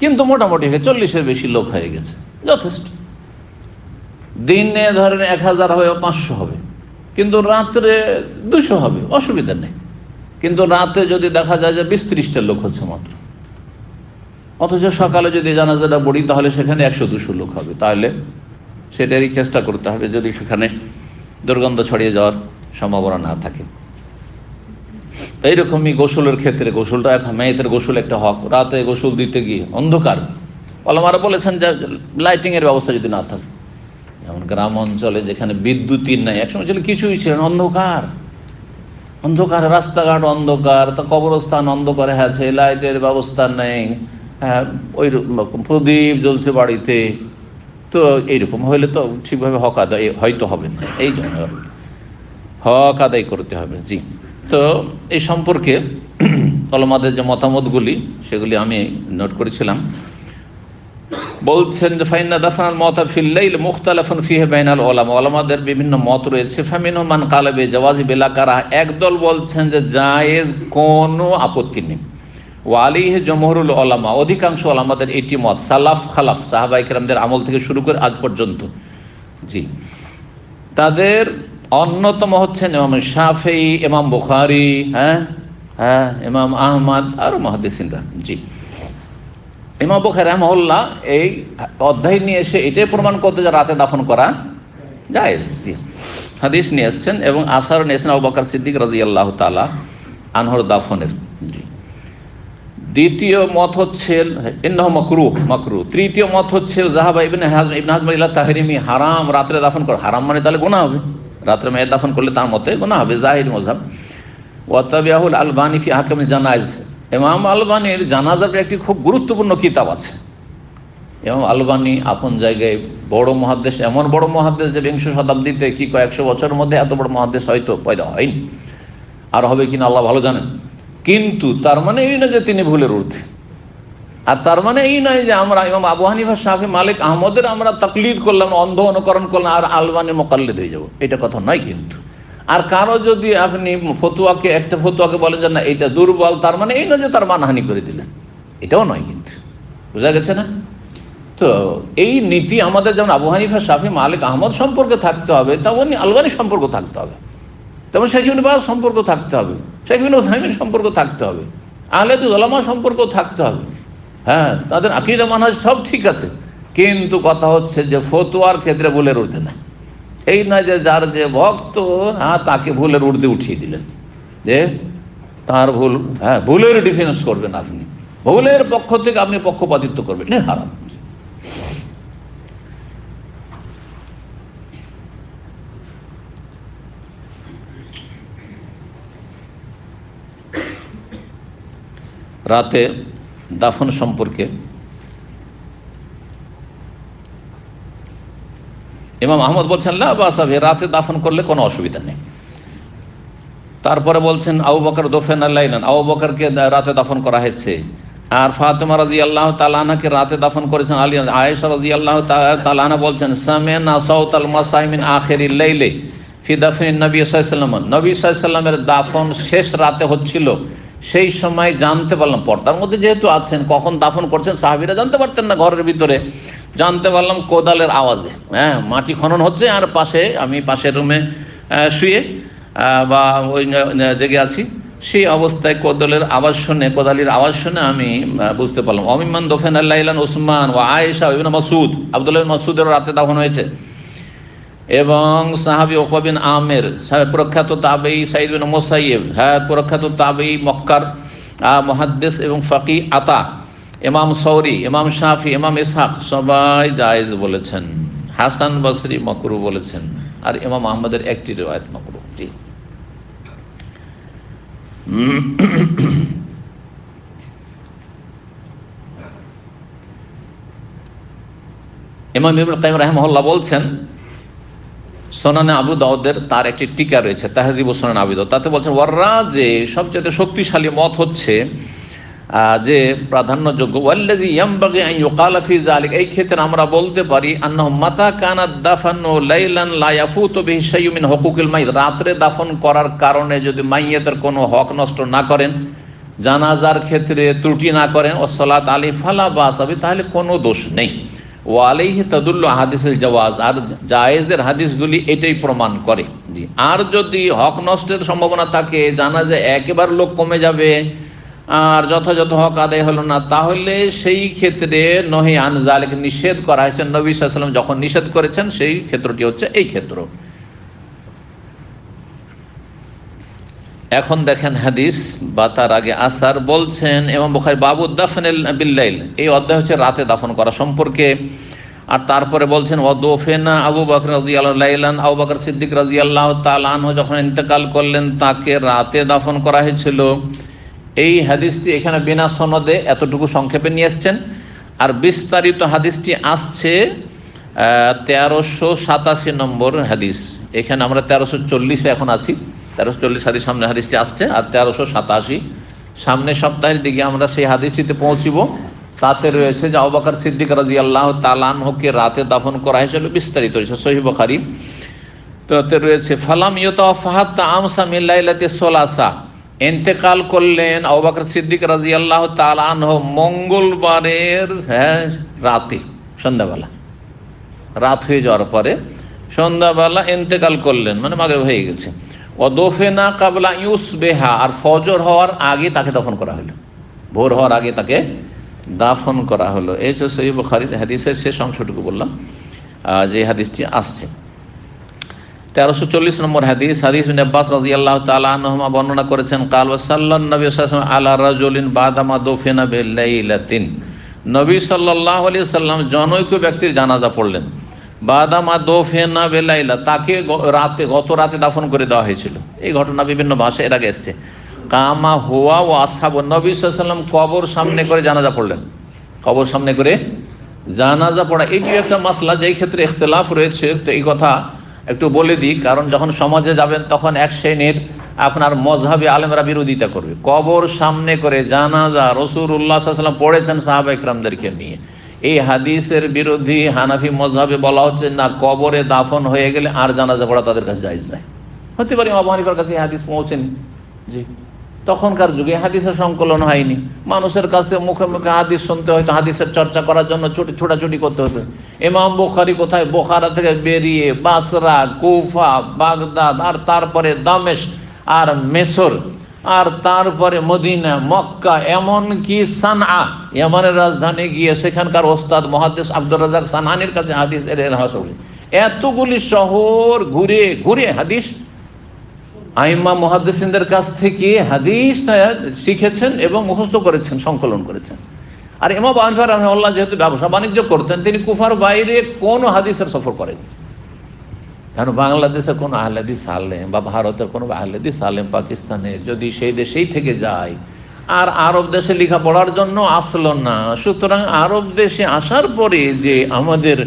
কিন্তু মোটামুটি 40-এর বেশি লোক হয়ে গেছে, যথেষ্ট। দিনে ধরেন 1000 হবে, 500 হবে, কিন্তু রাত্রে 200 হবে, অসুবিধা নেই। কিন্তু রাতে যদি দেখা যায় যে 20-30টা লোক হচ্ছে মাত্র, অথচ সকালে যদি জানাজাটা পড়ি তাহলে সেখানে 100-200 লোক হবে, তাহলে সেটারই চেষ্টা করতে হবে যদি সেখানে দুর্গন্ধ ছড়িয়ে যাওয়ার সম্ভাবনা না থাকে। এইরকমই গোসলের ক্ষেত্রে, গোসলটা এখন মেয়েদের গোসল একটা হক। রাতে গোসল দিতে গিয়ে অন্ধকার, ওলামারা বলেছেন যে লাইটিংয়ের ব্যবস্থা যদি না থাকে, যেমন গ্রাম অঞ্চলে যেখানে বিদ্যুৎই নাই, একসময় ছিল কিছুই ছিল অন্ধকার, অন্ধকার রাস্তাঘাট অন্ধকার, তা কবরস্থান অন্ধকারে আছে, লাইটের ব্যবস্থা নেই, হ্যাঁ ওই প্রদীপ জ্বলছে বাড়িতে, তো এইরকম হইলে তো ঠিকভাবে হক আদায় হয়তো হবে না, এই জন্য হক আদায় করতে হবে। জি, তো এই সম্পর্কে ওলামাদের যে মতামতগুলি সেগুলি আমি নোট করেছিলাম। বলছেন যে ফাইন্না দাফনাল মাউতা ফিল লাইল মুখতালাফুন ফিহি বাইনাল উলামা, ওলামাদের বিভিন্ন মত রয়েছে। ফামিনহুম মান ক্বালা বিজাওয়াজি বিলা কারাহ, একদল বলছেন যে জায়েজ, কোনো আপত্তি নেই। ওয়া আলাইহি জমহুরুল উলামা, অধিকাংশ ওলামাদের এটি মত, সালাফ খালাফ সাহাবায়ে কেরামদের আমল থেকে শুরু করে আজ পর্যন্ত। জি, তাদের অন্যতম হচ্ছেন ইমাম শাফিঈ, ইমাম বুখারী, ইমাম আহমদ আর মুহাদ্দিসিনরা। জি, ইমাম বুখারী রাহিমাহুল্লাহ এই অধ্যায় নিয়ে এসে এটাই প্রমাণ করতে যে রাতে দাফন করা জায়েজ। জি, হাদিস নিয়ে এসছেন এবং আসার নিয়েছেন আবু বকর সিদ্দিক রাদিয়াল্লাহু তাআলা আনহুর দাফনের। জি, দ্বিতীয় মত হচ্ছে ইন্নাহু মাকরুহ, মাকরুহ। তৃতীয় মত হচ্ছে যাহাবা ইবনে হাজম ইলা তাহরিমি, হারাম, রাত্রে দাফন করা হারাম, মানে তাহলে গুনাহ হবে, রাত্রে মেয়ে দাফন করলে তার মতে গুনাহ হবে, জাহির মাযহাব। ওয়া তাবিআহুল আলবানী ফি আহকামিল জানাইজ, ইমাম আলবানীর জানাজার একটি খুব গুরুত্বপূর্ণ কিতাব আছে। ইমাম আলবানী আপন জায়গায় বড় মুহাদ্দিস, এমন বড় মুহাদ্দিস যে 20 শতাব্দীতে কি কয়েকশো বছরের মধ্যে এত বড় মুহাদ্দিস হয়তো পয়দা হয়নি, আর হবে কিনা আল্লাহ ভালো জানেন। কিন্তু তার মানে এই না যে তিনি ভুলের ঊর্ধ্বে, আর তার মানে এই নয় যে আমরা ইমাম আবু হানিফা, শাফি, মালিক, আহমদের আমরা তাকলিদ করলাম, অন্ধ অনুকরণ করলাম আর আলবানীর মোকাল্লিদ হয়ে যাব, এটা কথা নয়। কিন্তু আর কারো যদি আপনি ফতুয়াকে, একটা ফতুয়াকে বলেন যে না এটা দুর্বল, তার মানে এই নয় যে তার মানহানি করে দিলেন, এটাও নয়। কিন্তু বোঝা গেছে না? তো এই নীতি আমাদের যেমন আবু হানিফা, শাফি, মালিক, আহমদ সম্পর্কে থাকতে হবে, তেমন আলবানী সম্পর্ক থাকতে হবে, তেমন শেখ ইবনে বাজ সম্পর্ক থাকতে হবে, শেখ ইবনে উসাইমিন সম্পর্ক থাকতে হবে, আহলে উলামা সম্পর্ক থাকতে হবে। হ্যাঁ, তাদের আকীদা মানহাজ সব ঠিক আছে, কিন্তু কথা হচ্ছে যে ফতোয়ার ক্ষেত্রে ভুলের ঊর্ধ্বে না। এই নয় যে যার যে ভক্ত, হ্যাঁ তাকে ভুলের ঊর্ধ্বে উঠিয়ে দিলেন, যে তার ভুল, হ্যাঁ ভুলের ডিফেন্স করবেন আপনি, ভুলের পক্ষ থেকে আপনি পক্ষপাতিত্ব করবেন, এটা হারাম। রাতে দাফন সম্পর্কে ইমাম আহমদ বলছেন লা বাসা বিহি, রাতে দাফন করলে কোনো অসুবিধা নেই। তারপরে বলছেন আবু বকর দফনা লাইলান, আবু বকরকে রাতে দাফন করা হয়েছে, আর ফাতেমা রাদিয়াল্লাহু তাআলা আনহাকে রাতে দাফন করেছেন আলী। আয়েশা রাদিয়াল্লাহু তাআলা আনহা বলছেন সামি'না সাওতাল মাসাই মিন আখিরিল লাইলি ফি দাফনিন নবী সাল্লাল্লাহু আলাইহি ওয়াসাল্লাম, নবী সাল্লাল্লাহু আলাইহি ওয়াসাল্লামের দাফন শেষ রাতে হচ্ছিল, সেই সময় জানতে পারলাম, পর্দার মধ্যে যেহেতু আছেন, কখন দাফন করছেন সাহাবীরা জানতে পারতেন না, ঘরের ভিতরে জানতে পারলাম কোদালের আওয়াজে। হ্যাঁ, মাটি খনন হচ্ছে আর পাশে, আমি পাশের রুমে শুয়ে বা ওই জেগে আছি, সেই অবস্থায় কোদালের আওয়াজ শুনে, কোদালির আওয়াজ শুনে আমি বুঝতে পারলাম। অমিমান দফেন আল্লাহ উসমান ও আয়েশা ইবনে মাসউদ, আব্দুল্লাহ ইবনে মাসউদের রাতে দাফন হয়েছে। এবং সাহাবী উকবা বিন আমের, প্রখ্যাত তাবেঈ সাঈদ বিন মুসাইয়্যিব, প্রখ্যাত তাবেঈ মক্কার মুহাদ্দিস এবং ফাকিহ আতা, ইমাম সৌরি, ইমাম শাফি, ইমাম ইসহাক সবাই জায়েজ বলেছেন। হাসান বসরি মাকরুহ বলেছেন, আর ইমাম আহমদের একটি রিওয়ায়াত মাকরুহ। জি। ইমাম ইবনুল কাইয়িম রাহিমাহুল্লাহ বলছেন, সুনানে আবু দাউদের তার একটি টিকা রয়েছে, তাহজিবুস সুনান আবু দাউদ, তাতে বলছেন ওয়াররাজি, সবচেয়ে শক্তিশালী মত হচ্ছে যে প্রাধান্যযোগ্য, ওয়াল্লাযী ইয়ানবাগী আন ইউকালা ফি যালিক, এই ক্ষেত্রে আমরা বলতে পারি আন্নাহু মাতা কানাত দাফানু লাইলান লা ইয়াফুতু বিহি শাইউম মিন হুকুকিল মাইয়িত, রাতে দাফন করার কারণে যদি মাইয়িতের কোনো হক নষ্ট না করেন, জানাজার ক্ষেত্রে ত্রুটি না করেন, ওয়াসসালাত আলাইহি ফালা বাস বিহি, তাহলে কোনো দোষ নেই। ওয়া আলাইহি তাদুল্লু হাদিসুল জাওয়াজ, আর জায়েজের হাদিসগুলি এটাই প্রমাণ করে। জি। আর যদি হক নষ্টের সম্ভাবনা থাকে, জানাজা একেবারে লোক কমে যাবে আর যথাযথ হক আদায় হলো না, তাহলে সেই ক্ষেত্রে নহি আন যালিক, নিষেধ করা হয়েছে। নবী সাল্লাল্লাহু আলাইহি ওয়াসাল্লাম যখন নিষেধ করেছেন, সেই ক্ষেত্রটি হচ্ছে এই ক্ষেত্র। এখন দেখেন হাদিস বা তার আগে আসার বলছেন ইমাম বুখারী বাবু দাফনিল বিল্লাইল, এই অধ্যায় হচ্ছে রাতে দাফন করা সম্পর্কে। আর তারপরে বলছেন ওয়াদুফিনা আবু বকর রাদিয়াল্লাহু লাইলান, আবু বকর সিদ্দিক রাদিয়াল্লাহু তাআলা আনহু যখন ইন্তেকাল করলেন, তাকে রাতে দাফন করা হয়েছিল। এই হাদিসটি এখানে বিনা সনদে এতটুকু সংক্ষেপে নিয়ে এসছেন। আর বিস্তারিত হাদিসটি আসছে 1387 নম্বর হাদিস। এখানে আমরা 1340 এখন আছি, 1340 হাদিস সামনে হাদিসটি আসছে, আর 1387 সামনের সপ্তাহের দিকে আমরা সেই হাদিসটিতে পৌঁছিব। তাতে রয়েছে যে আবু বকর সিদ্দিক রাদিয়াল্লাহু তাআলা আনহুকে রাতে দাফন করা হয়েছিল, বিস্তারিত রয়েছে সহিহ বুখারী। তাতে রয়েছে ফালাম ইউতাওয়াফা হাত্তা আমসা মিন লাইলাতিস সুলাসা, ইন্তেকাল করলেন আবু বকর সিদ্দিক রাদিয়াল্লাহু তাআলা আনহু মঙ্গলবারের রাতে, সন্ধ্যাবেলা, রাত হয়ে যাওয়ার পরে সন্ধ্যাবেলা ইন্তেকাল করলেন, মানে মাগরিব হয়ে গেছে। ওয়াদুফিনা কাবলা ইউসবিহা, আর ফজর হওয়ার আগে তাকে দাফন করা হলো, ভোর হওয়ার আগে তাকে দাফন করা হলো। এই হচ্ছে সহিহ বুখারীর হাদিসের শেষ অংশটুকু বললাম, যে হাদিসটি আসছে। 1340 নম্বর হাদিস, হাদিস ইবনে আব্বাস রাদিয়াল্লাহু তাআলা আনহুমা বর্ণনা করেছেন, কাল সাল্লাল্লাহু নবী সাল্লাল্লাহু আলাইহি ওয়াসাল্লাম আলা রাজুলিন বাদামা দুফিনা বিলাইলাতিন, নবী সাল্লাল্লাহু আলাইহি ওয়াসাল্লাম জনৈক ব্যক্তির জানাজা পড়লেন। বাদামা দুফিনা বিলাইলা, তাকে গত রাতে দাফন করে দেওয়া হয়েছিল। এই ঘটনা বিভিন্ন ভাষায় এর আগে এসেছে। কামা হুয়া ও আসহাবু, নবী সাল্লাল্লাহু আলাইহি ওয়াসাল্লাম কবর সামনে করে জানাজা পড়লেন। কবর সামনে করে জানাজা পড়া, এটি একটা মাসলা যেই ক্ষেত্রে ইখতিলাফ রয়েছে। তো এই কথা একটু বলে দিই, কারণ যখন সমাজে যাবেন তখন এক শ্রেণীর আপনার মযহাবী আলেমরা বিরোধিতা করবে। কবর সামনে করে জানাজা রাসূলুল্লাহ সাল্লাল্লাহু আলাইহি ওয়াসাল্লাম পড়েছেন সাহাবা ইকরামদেরকে নিয়ে, এই হাদিসের বিরোধী হানাফি মযহাবে বলা হচ্ছে না, কবরে দাফন হয়ে গেলে আর জানাজা পড়া তাদের কাছে জায়েজ নাই। হতে পারে আবু হানিফার কাছে এই হাদিস পৌঁছেনি। জি, তখনকার যুগে হাদিসের সংকলন হয়নি, মানুষের কাছ থেকে মুখে মুখে হাদিস শুনতে হয়তো, হাদিসের চর্চা করার জন্য ছোটাছুটি করতে হতো। ইমাম বুখারী কোথায়, বোখারা থেকে বেরিয়ে বাসরা, কুফা, বাগদাদ, আর তারপরে দামেস্ক আর মিশর, আর তারপরে মদিনা, মক্কা, এমনকি সানআ, ইয়ামানের রাজধানী গিয়ে সেখানকার ওস্তাদ মুহাদ্দিস আব্দুর রাজ্জাক সানআনির কাছে হাদিস হাসল, এতগুলি শহর ঘুরে ঘুরে হাদিস আইম্মা মুহাদ্দিসিনদের কাছ থেকে হাদিস শিখেছেন এবং মুখস্থ করেছেন, সংকলন করেছেন। আর ইমাম আবু হানিফা রাহিমাহুল্লাহ যেহেতু ব্যবসা বাণিজ্য করতেন, তিনি কুফার বাইরে কোনো হাদিসের সফর করেন। কারণ বাংলাদেশের কোনো আহলে হাদিস আলেম বা ভারতের কোনো আহলে হাদিস আলেম পাকিস্তানের যদি সেই দেশেই থেকে যায়, আর আরব দেশে লেখাপড়ার জন্য আসলো না, সুতরাং আরব দেশে আসার পরে যে আমাদের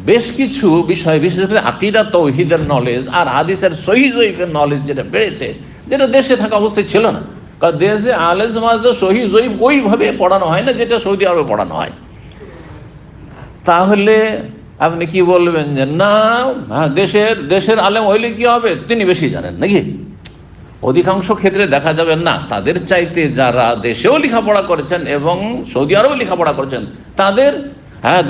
বেশ কিছু বিষয়, বিশেষ করে আকীদা তাওহীদের নলেজ আর হাদিসের সহিহ জয়ীফের নলেজ যেটা বেড়েছে, যেটা দেশে থাকা অবস্থায় ছিল না। কারণ দেশে আহলে সমাজে সহিহ জয়ীফ ওইভাবে পড়ানো হয় না যেটা সৌদি আরবে পড়ানো হয়। তাহলে আপনি কি বলবেন যে না দেশের আলেম হইলে কি হবে, তিনি বেশি জানেন নাকি? অধিকাংশ ক্ষেত্রে দেখা যাবে না, তাদের চাইতে যারা দেশেও লেখাপড়া করেছেন এবং সৌদি আরবেও লেখাপড়া করেছেন তাদের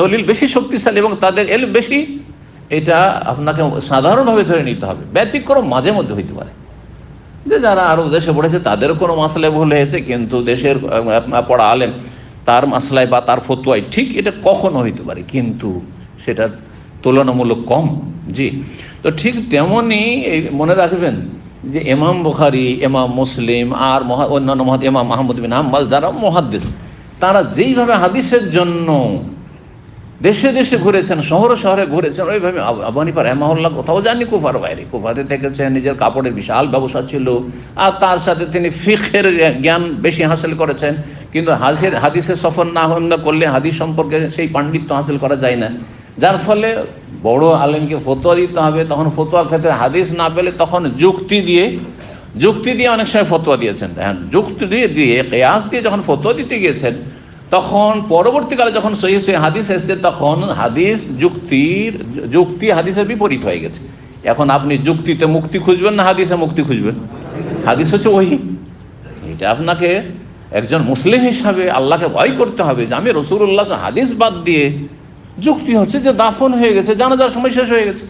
দলিল বেশি শক্তিশালী এবং তাদের এলম বেশি। এটা আপনাকে সাধারণভাবে ধরে নিতে হবে। ব্যতিক্রম মাঝে মধ্যে হইতে পারে যে যারা আরব দেশে পড়েছে তাদের কোনো মাসলায় ভুল হয়েছে, কিন্তু দেশের পড়া আলেম তার মাসলায় বা তার ফতোয়ায় ঠিক, এটা কখনো হইতে পারে, কিন্তু সেটার তুলনামূলক কম। জি, তো ঠিক তেমনই এই মনে রাখবেন যে ইমাম বুখারী, ইমাম মুসলিম আর অন্যান্য ইমাম আহমদ বিন হাম্বল যারা মুহাদ্দিস, তারা যেইভাবে হাদিসের জন্য দেশে দেশে ঘুরেছেন, শহরে শহরে ঘুরেছেন, ওইভাবে আবু হানিফা রাহিমাহুল্লাহ কোথাও যাননি কুফার বাইরে, কুফাতে থেকেছেন, নিজের কাপড়ের বিশাল ব্যবসা ছিল, আর তার সাথে তিনি ফিকহের জ্ঞান বেশি হাসিল করেছেন। কিন্তু হাদিসের সফর না করলে হাদিস সম্পর্কে সেই পাণ্ডিত্য হাসিল করা যায় না, যার ফলে বড় আলেমকে ফতোয়া দিতে হবে। তখন ফতোয়ার ক্ষেত্রে হাদিস না পেলে তখন যুক্তি দিয়ে অনেক সময় ফতোয়া দিয়েছেন। হ্যাঁ, যুক্তি দিয়ে কিয়াস দিয়ে যখন ফতোয়া দিতে গিয়েছেন, তখন পরবর্তীকালে যখন সহিহ হাদিস এসছে, তখন যুক্তি হাদিসের বিপরীত হয়ে গেছে। এখন আপনি যুক্তিতে মুক্তি খুঁজবেন না হাদিসে মুক্তি খুঁজবেন? হাদিস হচ্ছে ওহী। এটা আপনাকে একজন মুসলিম হিসাবে আল্লাহকে ভয় করতে হবে যে আমি রাসূলুল্লাহ হাদিস বাদ দিয়ে, যুক্তি হচ্ছে যে দাফন হয়ে গেছে, জানাজার সময় শেষ হয়ে গেছে,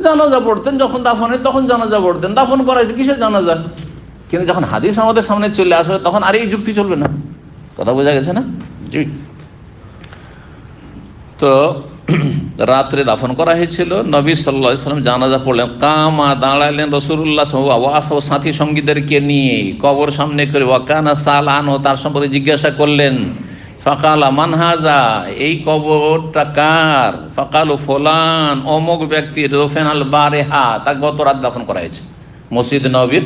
জানাজা পড়তেন যখন দাফনে, তখন জানাজা পড়তেন, দাফন করা হয়েছে, কিসের জানাজা? কিন্তু যখন হাদিস আমাদের সামনে চলে আসবে তখন আর এই যুক্তি চলবে না। কথা বোঝা গেছে না? জি। তো রাত্রে দাফন করা হয়েছিল, নবী সাল্লাল্লাহু আলাইহি ওয়াসাল্লাম জানাজা পড়লেন, কামা দাঁড়ালেন রাসূলুল্লাহ সাল্লাল্লাহু সাথী সঙ্গীদেরকে নিয়ে কবর সামনে করে, ওয়াকানা সালান, ও তার সম্পর্কে জিজ্ঞাসা করলেন, ফাকালা মান হাজা, এই কবরটা কার? ফাকালু ফুলান, অমুক ব্যক্তি, রফেনাল বারেহা, তাকে গত রাত দাফন করা হয়েছে মসজিদ নববীর।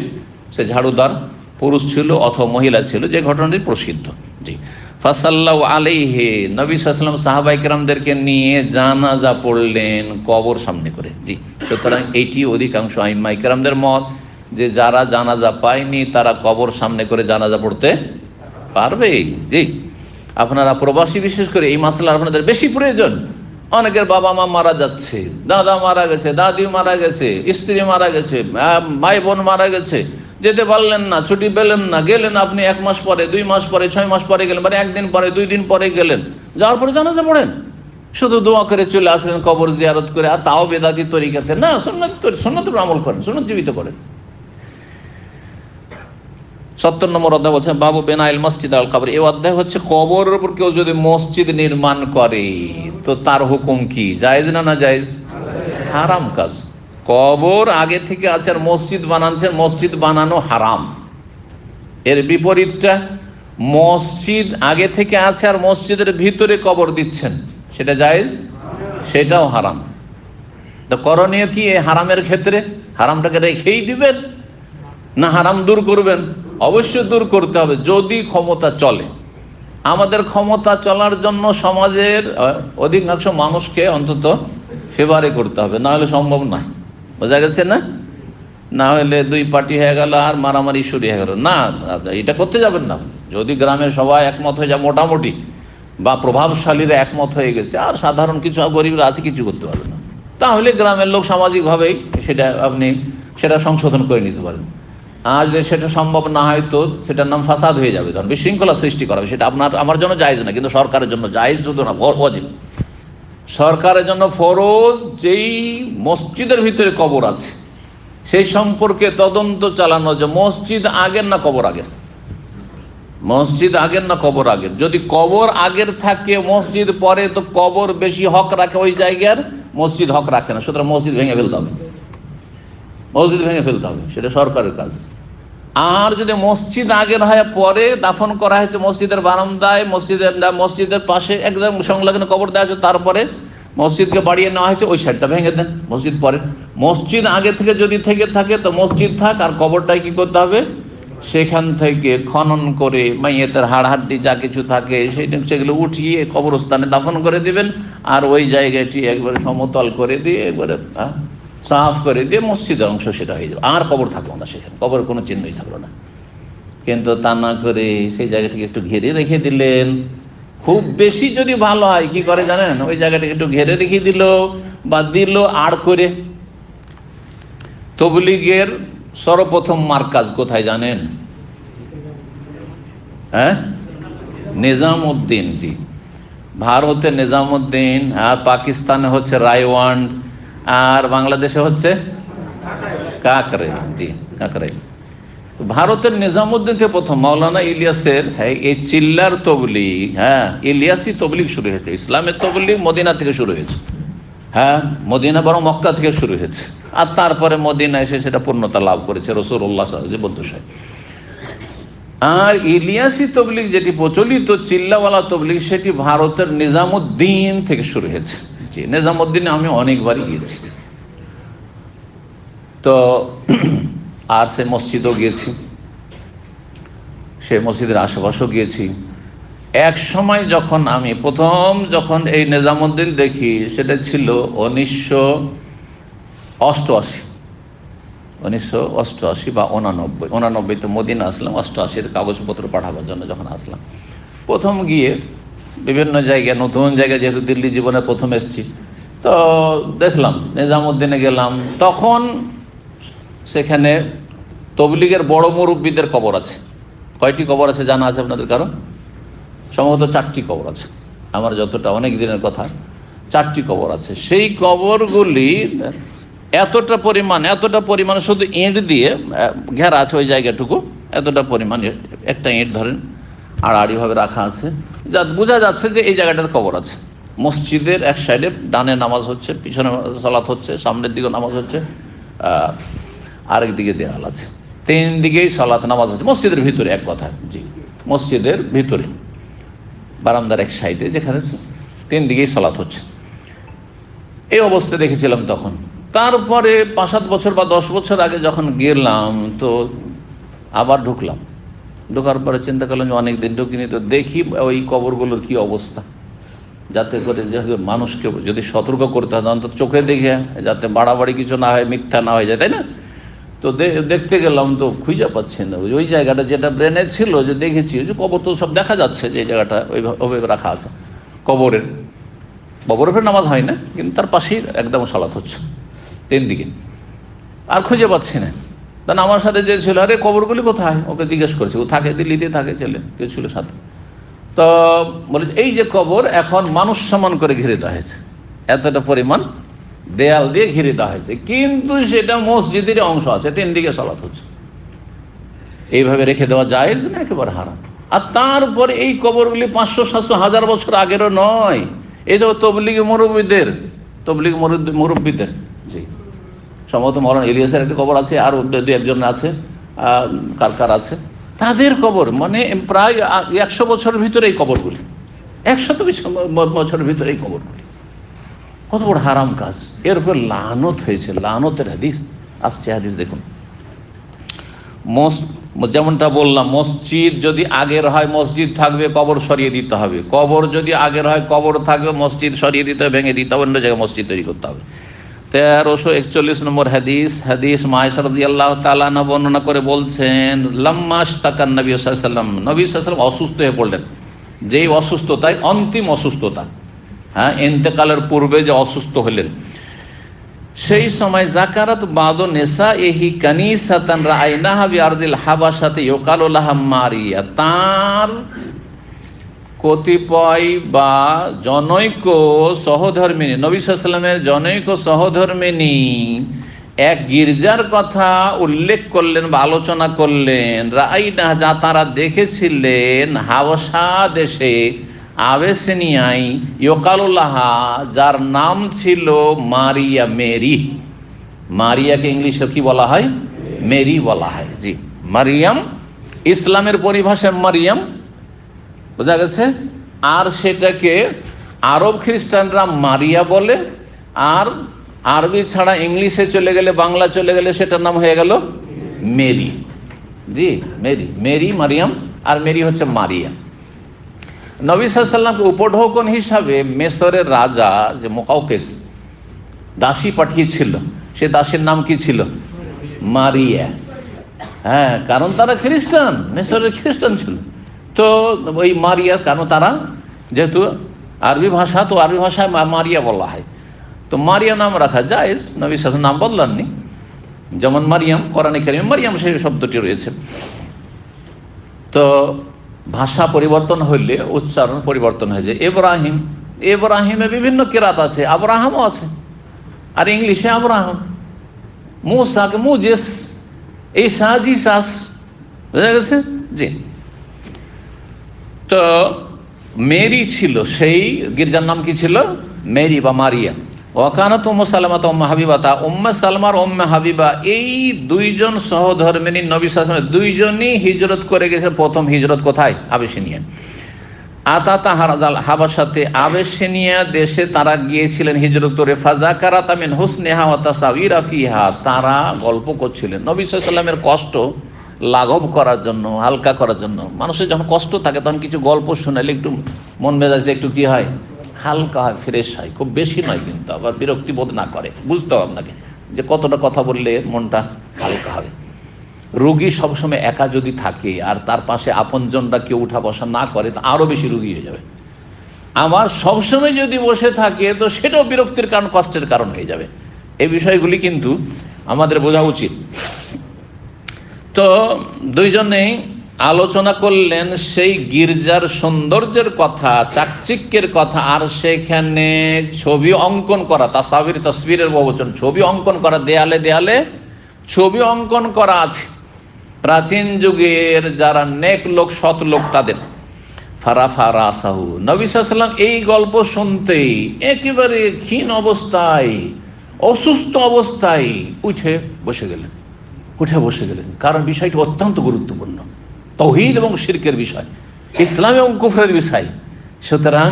সে ঝাড়ুদার পুরুষ ছিল অথবা মহিলা ছিল, যে ঘটনাটি প্রসিদ্ধ। জি। ফাসাল্লাহু আলাইহি, নবী সাল্লাল্লাহু আলাইহি ওয়াসাল্লাম সাহাবায়ে কেরামদেরকে নিয়ে জানাজা পড়লেন কবর সামনে করে। জি, সুতরাং এইটি অধিকাংশ আইম্মায়ে কেরামদের মত যে যারা জানাজা পায়নি তারা কবর সামনে করে জানাজা পড়তে পারবে। জি, আপনারা প্রবাসী বিশেষ করে এই মাসলা আপনাদের বেশি প্রয়োজন। অনেকের বাবা মা মারা যাচ্ছে, দাদা মারা গেছে, দাদি মারা গেছে, স্ত্রী মারা গেছে, ভাই বোন মারা গেছে, যেতে পারলেন না, ছুটি পেলেন না, গেলেন আপনি 1 মাস পরে, 2 মাস পরে, 6 মাস পরে গেলেন, মানে 1 দিন পরে, 2 দিন পরে গেলেন, যাওয়ার পরে জানাজা পড়েন, শুধু দোয়া করে চলে আসলেন কবর জিয়ারত করে, আর তাও বেদাতি তরিকাতে না, সুন্নাতের আমল করেন, সুন্নাত জীবিত করেন। 70 নম্বর অধ্যায় বলছেন বাবু বেনাইল মসজিদ আল কবর। এই অধ্যায় হচ্ছে কবরের উপর কেউ যদি মসজিদ নির্মাণ করে তো তার হুকুম কি, জায়েজ না না জায়েজ? হারাম কাজ। কবর আগে থেকে আছে আর মসজিদ বানাচ্ছেন, মসজিদ বানানো হারাম। এর বিপরীতটা, মসজিদ আগে থেকে আছে আর মসজিদের ভিতরে কবর দিচ্ছেন, সেটা জায়েজ, সেটাও হারাম। তো করণীয় কি এই হারামের ক্ষেত্রে? হারামটাকে রেখেই দিবেন না হারাম দূর করবেন? অবশ্যই দূর করতে হবে যদি ক্ষমতা চলে। আমাদের ক্ষমতা চলার জন্য সমাজের অধিকাংশ মানুষকে অন্তত ফেভারে করতে হবে, না হলে সম্ভব নয়। বোঝা গেছে না? না হলে 2 পার্টি হয়ে গেল আর মারামারি শুরু হয়ে গেল। না, এটা করতে যাবেন না। যদি গ্রামের সবাই একমত হয়ে যায় মোটামুটি, বা প্রভাবশালীরা একমত হয়ে গেছে, আর সাধারণ কিছু গরিবরা আছে কিছু করতে পারবে না, তাহলে গ্রামের লোক সামাজিকভাবেই সেটা সংশোধন করে নিতে পারেন। আর যদি সেটা সম্ভব না হয় তো সেটার নাম ফাসাদ হয়ে যাবে, তখন বিশৃঙ্খলা সৃষ্টি করা হবে। সেটা আমার জন্য জায়েজ না, কিন্তু সরকারের জন্য জায়েজ, শুধু না ওয়াজিব। সরকারের জন্য ফরজ যেই মসজিদের ভিতরে কবর আছে সেই সম্পর্কে তদন্ত চালানো, যে মসজিদ আগের না কবর আগের, মসজিদ আগের না কবর আগের। যদি কবর আগের থাকে মসজিদ পরে, তো কবর বেশি হক রাখে ওই জায়গার, মসজিদ হক রাখে না, সুতরাং মসজিদ ভেঙে ফেলতে হবে, মসজিদ ভেঙে ফেলতে হবে, সেটা সরকারের কাজ। আর যদি মসজিদ আগের হয়, পরে দাফন করা হয়েছে মসজিদের বারান্দায়, মসজিদের পাশে একদম সংলগ্ন কবর দেওয়া আছে, তারপরে মসজিদকে বাড়িয়ে নেওয়া হয়েছে, ওই সাইডটা ভেঙে দেন, মসজিদ পরে। মসজিদ আগে থেকে যদি থেকে থাকে তো মসজিদ থাক, আর কবরটাই কি করতে হবে, সেখান থেকে খনন করে মাইয়েতের হাড়হাড্ডি যা কিছু থাকে সেগুলো উঠিয়ে কবরস্থানে দাফন করে দিবেন, আর ওই জায়গাটি একবারে সমতল করে দিয়ে একবারে সাফ করে দিয়ে মসজিদের অংশ সেটা হয়ে যাবে, আর কবর থাকলো না সেখানে, কবরের কোনো চিহ্নই থাকলো না। কিন্তু তা না করে সেই জায়গাটিকে একটু ঘিরে রেখে দিলেন। খুব বেশি যদি ভালো হয় কি করে জানেন, ওই জায়গাটাকে একটু ঘিরে রেখে দিল বা দিল আড় করে। তবলিগের সর্বপ্রথম মার্কাজ কোথায় জানেন? হ্যাঁ, নিজামউদ্দিন। জি, ভারতে নিজামউদ্দিন, আর পাকিস্তানে হচ্ছে রায়ওয়ান্ড, আর বাংলাদেশে হচ্ছে কাকরাই। জি, কাকরাই। ভারতের নিজামউদ্দিন থেকে প্রথম মাওলানা ইলিয়াসের, হ্যাঁ, এই চিল্লার তবলিগ, হ্যাঁ, ইলিয়াসি তবলিগ শুরু হয়েছে। ইসলামের তবলিগ মদিনা থেকে শুরু হয়েছে, হ্যাঁ, মদিনা বরং মক্কা থেকে শুরু হয়েছে, আর তারপরে মদিনা এসে সেটা পূর্ণতা লাভ করেছে রাসূলুল্লাহ জীবদ্দশায়। আর ইলিয়াসি তবলিগ যেটি প্রচলিত চিল্লাওয়ালা তবলিগ, সেটি ভারতের নিজামুদ্দিন থেকে শুরু হয়েছে। জি, নিজামুদ্দিনে আমি অনেকবারই গিয়েছি। তো আর সে মসজিদও গিয়েছি, সে মসজিদের আশেপাশেও গিয়েছি। এক সময় যখন আমি যখন এই নিজামুদ্দিন দেখি, সেটা ছিল 1988 বা 89 মদিনা আসলাম। 88 কাগজপত্র পাঠাবার জন্য যখন আসলাম, প্রথম গিয়ে বিভিন্ন জায়গায়, নতুন জায়গায়, যেহেতু দিল্লি জীবনে প্রথম এসেছি, তো দেখলাম নিজামুদ্দিনে গেলাম। তখন সেখানে তবলিগের বড় মুরব্বীদের কবর আছে। কয়টি কবর আছে জানা আছে আপনাদের কারো? সম্ভবত 4টি কবর আছে, আমার যতটা, অনেক দিনের কথা, 4টি কবর আছে। সেই কবরগুলি এতটা পরিমাণ শুধু ইঁট দিয়ে ঘেরা আছে ওই জায়গাটুকু, এতটা পরিমাণ, একটা ইঁট ধরেন আড়াআড়িভাবে রাখা আছে, যা বোঝা যাচ্ছে যে এই জায়গাটাতে কবর আছে। মসজিদের এক সাইডে ডানে নামাজ হচ্ছে, পিছনে সালাত হচ্ছে, সামনের দিকে নামাজ হচ্ছে, আরেক দিকে দেওয়াল আছে, 3 দিকেই সালাত নামাজ হচ্ছে মসজিদের ভিতরে। এক কথা, জি, মসজিদের ভিতরে বারান্দার এক সাইডে, যেখানে 3 দিকেই সালাত হচ্ছে। এই অবস্থা দেখেছিলাম তখন। তারপরে 5-7 বছর বা 10 বছর আগে যখন গেলাম, তো আবার ঢোকার পরে চিন্তা করলাম যে অনেকদিন ঢুকিনি, তো দেখি ওই কবরগুলোর কি অবস্থা, যাতে করে যে মানুষকে যদি সতর্ক করতে হয়, অন্তত চোখে দেখে, যাতে বাড়াবাড়ি কিছু না হয়, মিথ্যা না হয়ে যায়, তাই না? তো দেখতে গেলাম, তো খুঁজে পাচ্ছি না ওই জায়গাটা যেটা ব্রেনে ছিল, যে দেখেছি যে কবর তো সব দেখা যাচ্ছে, যে জায়গাটা ওইভাবে রাখা আছে। কবরের ফের নামাজ হয় না, কিন্তু তার পাশেই একদম সালাত হচ্ছে 3 দিকে। আর খুঁজে পাচ্ছি না। তখন আমার সাথে যে ছিল, আরে কবরগুলি কোথায়, ওকে জিজ্ঞেস করছি। ও থাকে দিল্লিতে, থাকে, ছেলে কেউ ছিল সাথে। তো বলে এই যে কবর এখন মানুষ সমান করে ঘিরে দেওয়া হয়েছে, এতটা পরিমাণ দেয়াল দিয়ে ঘিরে দেওয়া হয়েছে, কিন্তু সেটা মসজিদের অংশ আছে, 3 দিকে সালাত হচ্ছে। এইভাবে রেখে দেওয়া জায়েজ না? একেবারে হারাম। আর তারপরে এই কবরগুলি 500, 700, 1000 বছর আগেরও নয়। এই তো তবলিগ মুরব্বীদের, জি, সম্ভবত মৌলানা ইলিয়াসের একটা কবর আছে, আর 2-1 আছে, কার আছে, তাদের কবর, মানে প্রায় 100 বছরের ভিতরে এই কবরগুলি, 120 বছরের ভিতরে এই কবরগুলি। কত বড় হারাম কাজ! এর উপর লানত হয়েছে, লানতের হাদিস আসছে। হাদিস দেখুন, যেমনটা বললাম, মসজিদ যদি আগের হয় মসজিদ থাকবে, কবর সরিয়ে দিতে হবে। কবর যদি আগের হয় কবর থাকবে, মসজিদ সরিয়ে দিতে হবে, ভেঙে দিতে হবে, অন্য জায়গায় মসজিদ তৈরি করতে হবে। 1341 নম্বর হাদিস মায়েশা রাদিয়াল্লাহু তাআলা আনহা বর্ণনা করে বলছেন, লাম্মা ইশতাকান নবী সাল্লাল্লাহু আলাইহি ওয়াসাল্লাম, নবী সাল্লাল্লাহু আলাইহি ওয়াসাল্লাম অসুস্থ হয়ে পড়লেন। যেই অসুস্থতায়, অন্তিম অসুস্থতা, হ্যাঁ, ইন্তেকালের পূর্বে যে অসুস্থ হলেন, সেই সময় জাকারাত বাদু নিসাইহি কানিসাতান রাআইনাহা বিআরদিল হাবাসাতে ইউকালু লাহা মারিয়া, তার কতিপয় বা জনৈক সহধর্মিনী, নবী সাল্লাল্লাহু আলাইহি ওয়াসাল্লামের জনৈক সহধর্মিনী এক গির্জার কথা উল্লেখ করলেন বা আলোচনা করলেন, রাআইনাহা, যা তারা দেখেছিলেন, হাবশা দেশে, আবেসিনিয়ায়, ইউকালু লাহা, যার নাম ছিল মারিয়া, মেরি। মারিয়াকে ইংলিশে কি বলা হয়? মেরি বলা হয়, জি। মারিয়াম ইসলামের পরিভাষায় মারিয়াম, বোঝা গেছে। আর সেটাকে আরব খ্রিস্টানরা মারিয়া বলে, আর আরবি ছাড়া ইংলিশে চলে গেলে, বাংলা চলে গেলে, সেটার নাম হয়ে গেল মেরি। জি, মেরি মারিয়াম, আর মেরি হচ্ছে মারিয়া। নবী সাল্লাল্লাহু আলাইহি ওয়াসাল্লামকে উপঢৌকন হিসাবে মিশরের রাজা যে মুকাউকিস দাসী পাঠিয়েছিল, সে দাসীর নাম কি ছিল? মারিয়া। হ্যাঁ, কারণ তারা খ্রিস্টান, মিশরের খ্রিস্টান ছিল। তো ওই মারিয়া, কারণ তারা যেহেতু আরবি ভাষা, তো আরবি ভাষায় মারিয়া বলা হয়, তো মারিয়া নাম রাখা যায়। নবী সাল্লাল্লাহু আলাইহি ওয়াসাল্লাম নাম বদলাননি, যেমন মারিয়াম, কোরআনে কারিমে মারিয়াম সেই শব্দটি রয়েছে। তো ভাষা পরিবর্তন হইলে উচ্চারণ পরিবর্তন হয়ে যায়। ইব্রাহিমে বিভিন্ন কিরাত আছে, আব্রাহামও আছে, আর ইংলিশে আব্রাহাম। মুসাকে মুজেস, ঈসা জিসাস, বুঝা গেছে, জি। তো মেরি ছিল, সেই গির্জার নাম কি ছিল? মেরি বা মারিয়া। ওয়াকানাত উম্মু সালামা উম্মে হাবিবা, তা উম্মে সালমার উম্মে হাবিবা এই দুইজন সহধর্মিণী নবী সাল্লাল্লাহু আলাইহি ওয়াসাল্লাম দুইজনই হিজরত করে গেছে। প্রথম হিজরত কোথায়? আবিসিনিয়া। আতাতা হারাদাল হাবাসাতে, আবিসিনিয়া দেশে তারা গিয়েছিলেন হিজরত করে। ফাযাকারাত মিন হুসনিহা ওয়া তাসাবিরা ফিহা, তারা গল্প করছিলেন নবী সাল্লাল্লাহু আলাইহি ওয়াসাল্লামের কষ্ট লাঘব করার জন্য, হালকা করার জন্য। মানুষের যখন কষ্ট থাকে তখন কিছু গল্প শোনালে একটু মন মেজাজটা একটু কি হয়, হালকা হয়, ফ্রেশ হয়। খুব বেশি নয় কিন্তু, আবার বিরক্তি বোধ না করে। বুঝতে হবে আপনাকে যে কতটা কথা বললে মনটা হালকা হবে। রোগী সবসময় একা যদি থাকে আর তার পাশে আপনজনরা কেউ উঠা বসা না করে, তো আরও বেশি রোগী হয়ে যাবে। আমার সবসময় যদি বসে থাকে তো সেটাও বিরক্তির কারণ, কষ্টের কারণ হয়ে যাবে। এই বিষয়গুলি কিন্তু আমাদের বোঝা উচিত। তো দুইজনেই আলোচনা করলেন সেই গির্জার সৌন্দর্যের কথা, চাকচিক্যের কথা, আর সেখানে ছবি অঙ্কন করা, তাসাবির, তসবিরের বহুবচন, ছবি অঙ্কন করা, দেয়ালে দেয়ালে ছবি অঙ্কন করা আছে প্রাচীন যুগের যারা নেক লোক, সৎ লোক তাদের। ফারাফা রাসাহু, নবী সাল্লাল্লাহু আলাইহি ওয়াসাল্লাম এই গল্প শুনতেই একেবারে ক্ষীণ অবস্থায়, অসুস্থ অবস্থায় উঠে বসে গেলেন। কারণ বিষয়টি অত্যন্ত গুরুত্বপূর্ণ, তাওহীদ এবং শিরকের বিষয়, ইসলাম এবং কুফরের বিষয়। সুতরাং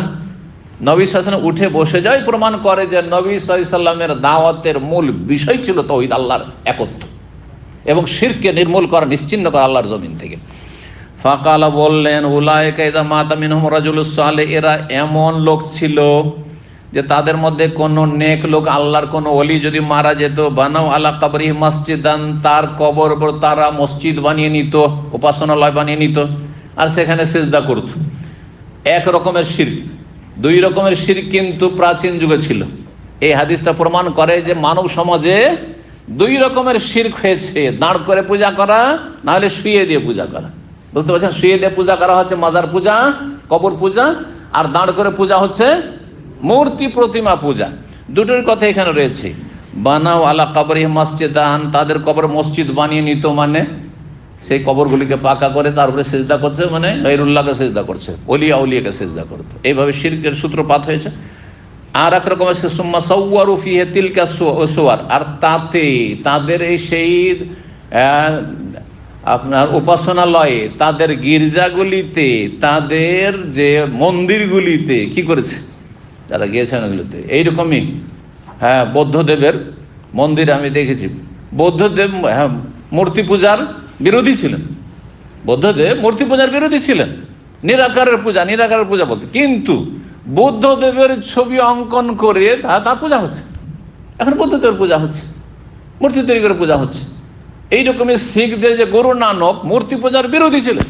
নবী সাল্লাল্লাহু আলাইহি ওয়াসাল্লাম উঠে বসে যায় প্রমাণ করে যে নবী সাল্লাল্লাহু আলাইহি ওয়াসাল্লামের দাওয়াতের মূল বিষয় ছিল তাওহীদ, আল্লাহর একত্ব, এবং শিরককে নির্মূল করা, নিশ্চিহ্ন করা আল্লাহর জমিন থেকে। ফাকালা, বললেন, উলাইকা ইযা মাতা মিনহুম রাজুলুস সালেহ, এরা এমন লোক ছিল যে তাদের মধ্যে কোন নেক লোক, আল্লাহর কোন ওলি যদি মারা যেত, বানাও আলা কবরিহি মসজিদান, তার কবর উপর তারা মসজিদ বানিয়ে নিত, উপাসনালয় বানিয়ে নিত, আর সেখানে সিজদা করত। এক রকমের শিরক। দুই রকমের শিরক কিন্তু প্রাচীন যুগে ছিল। এই হাদিসটা প্রমাণ করে যে মানব সমাজে দুই রকমের শিরক হয়েছে, দাঁড় করে পূজা করা, না হলে শুয়ে দিয়ে পূজা করা। বুঝতে পারছেন? শুয়ে দিয়ে পূজা করা হচ্ছে মাজার পূজা, কবর পূজা, আর দাঁড় করে পূজা হচ্ছে মূর্তি প্রতিমা পূজা। দুটোর কথা এখানে রয়েছে। বানাও আলা কবরিহি মসজিদান, তাদের কবর মসজিদ বানিয়ে নিত, মানে সেই কবরগুলিকে পাকা করে তারপরে সিজদা করছে, মানে গায়রুল্লাহকে সিজদা করছে, ওলিয়া উলিয়াকে সিজদা করতো। এইভাবে শিরকের সূত্রপাত হয়েছে। আর এক রকম আছে সুম্মা সাওয়ারু ফিহি তিলকা সুওয়ার, আর তাতে তাদের এই সেই আপনার উপাসনালয়ে, তাদের গির্জাগুলিতে, তাদের যে মন্দিরগুলিতে কি করেছে, যারা গিয়েছেন ওগুলোতে এইরকমই। হ্যাঁ, বৌদ্ধদেবের মন্দিরে আমি দেখেছি, বৌদ্ধদেব মূর্তি পূজার বিরোধী ছিলেন। বৌদ্ধদেব মূর্তি পূজার বিরোধী ছিলেন, নিরাকারের পূজা বলতে। কিন্তু বুদ্ধদেবের ছবি অঙ্কন করে তার পূজা হচ্ছে। এখন বুদ্ধদেবের পূজা হচ্ছে, মূর্তি তৈরি করে পূজা হচ্ছে। এইরকমই শিখদের যে গুরু নানক মূর্তি পূজার বিরোধী ছিলেন,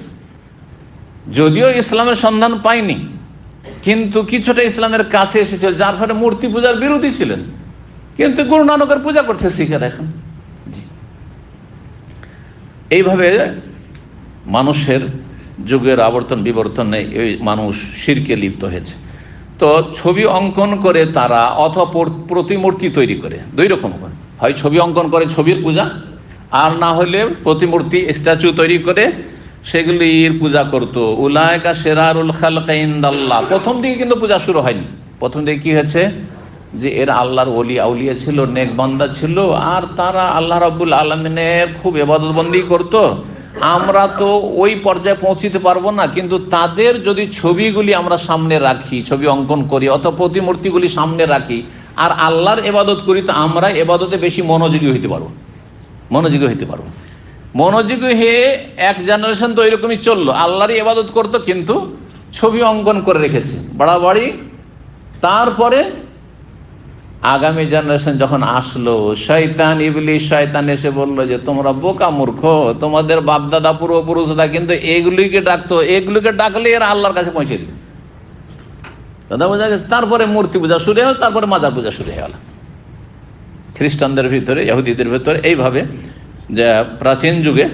যদিও ইসলামের সন্ধান পায়নি, কিন্তু কিছুটা ইসলামের কাছে এসেছিল, যার ফলে মূর্তি পূজার বিরোধী ছিলেন, কিন্তু গুরু নানকের পূজা করছে শিখেরা এখন। এইভাবে মানুষের যুগের আবর্তন বিবর্তনে এই মানুষ শিরকে লিপ্ত হয়েছে। তো ছবি অঙ্কন করে তারা, অথবা প্রতিমূর্তি তৈরি করে, দুই রকম করে, হয় ছবি অঙ্কন করে ছবির পূজা, আর না হলে প্রতিমূর্তি স্ট্যাচু তৈরি করে সেগুলির পূজা করত। উলাইকা শিরারুল খালকি ইনদাল্লাহ, প্রথম দিকে কিন্তু পূজা শুরু হয়নি। প্রথম দিকে কি হয়েছে, যে এরা আল্লাহর ওলি আউলিয়া ছিল, নেক বান্দা ছিল, আর তারা আল্লাহ রাব্বুল আলামিনের খুব ইবাদতবন্দি করত। আমরা তো ওই পর্যায়ে পৌঁছিতে পারবো না, কিন্তু তাদের যদি ছবিগুলি আমরা সামনে রাখি, ছবি অঙ্কন করি, অথবা প্রতিমূর্তিগুলি সামনে রাখি, আর আল্লাহর ইবাদত করি, তো আমরা ইবাদতে বেশি মনোযোগী হইতে পারবো। মনোযোগী হয়ে এক জেনারেশন তো এরকমই চললো, আল্লাহরই ইবাদত করতো, কিন্তু ছবি অঙ্কন করে রেখেছে বাড়াবাড়ি। তারপরে আগামী জেনারেশন যখন আসলো, শয়তান এসে বললো যে তোমরা বোকা মূর্খ, তোমাদের বাপদাদা পূর্বপুরুষরা কিন্তু এগুলিকে ডাকতো, এগুলিকে ডাকলে এরা আল্লাহর কাছে পৌঁছে দিত। দাদা বোঝা গেছে? তারপরে মূর্তি পূজা শুরু হলো, তারপরে মাজার পূজা শুরু হয়ে গেল খ্রিস্টানদের ভিতরে, ইহুদিদের ভিতরে। এইভাবে যে প্রাচীন যুগে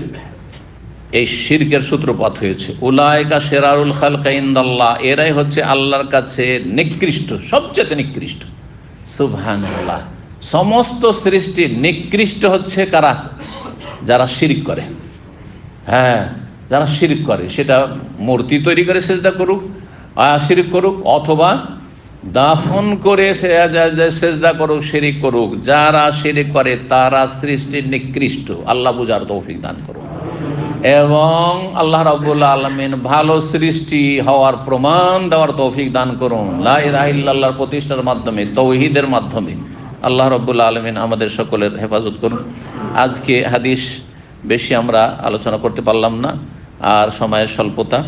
এই শিরকের সূত্রপাত হয়েছে। উলাইকা শিরারুল খালকি ইনদাল্লাহ, এরাই হচ্ছে আল্লাহর কাছে নিকৃষ্ট, সবচেয়ে নিকৃষ্ট। সুবহানাল্লাহ, সমস্ত সৃষ্টি নিকৃষ্ট হচ্ছে কারা? যারা শিরক করে। হ্যাঁ, যারা শিরক করে, সেটা মূর্তি তৈরি করে সিজদা করুক, শিরক করুক, অথবা দাফন করে সে সেজদা করুক, শিরিক করুক। যারা শিরিক করে তারা সৃষ্টির নিকৃষ্ট, আল্লাহ বুঝার তৌফিক দান করুন। এবং আল্লাহ রাব্বুল আলামিন ভালো সৃষ্টি হওয়ার প্রমাণ দেওয়ার তৌফিক দান করুন লা ইলাহা ইল্লাল্লাহর প্রতিষ্ঠার মাধ্যমে, তৌহিদের মাধ্যমে। আল্লাহ রাব্বুল আলামিন আমাদের সকলের হেফাজত করুন। আজকে হাদিস বেশি আমরা আলোচনা করতে পারলাম না, আর সময়ের স্বল্পতা।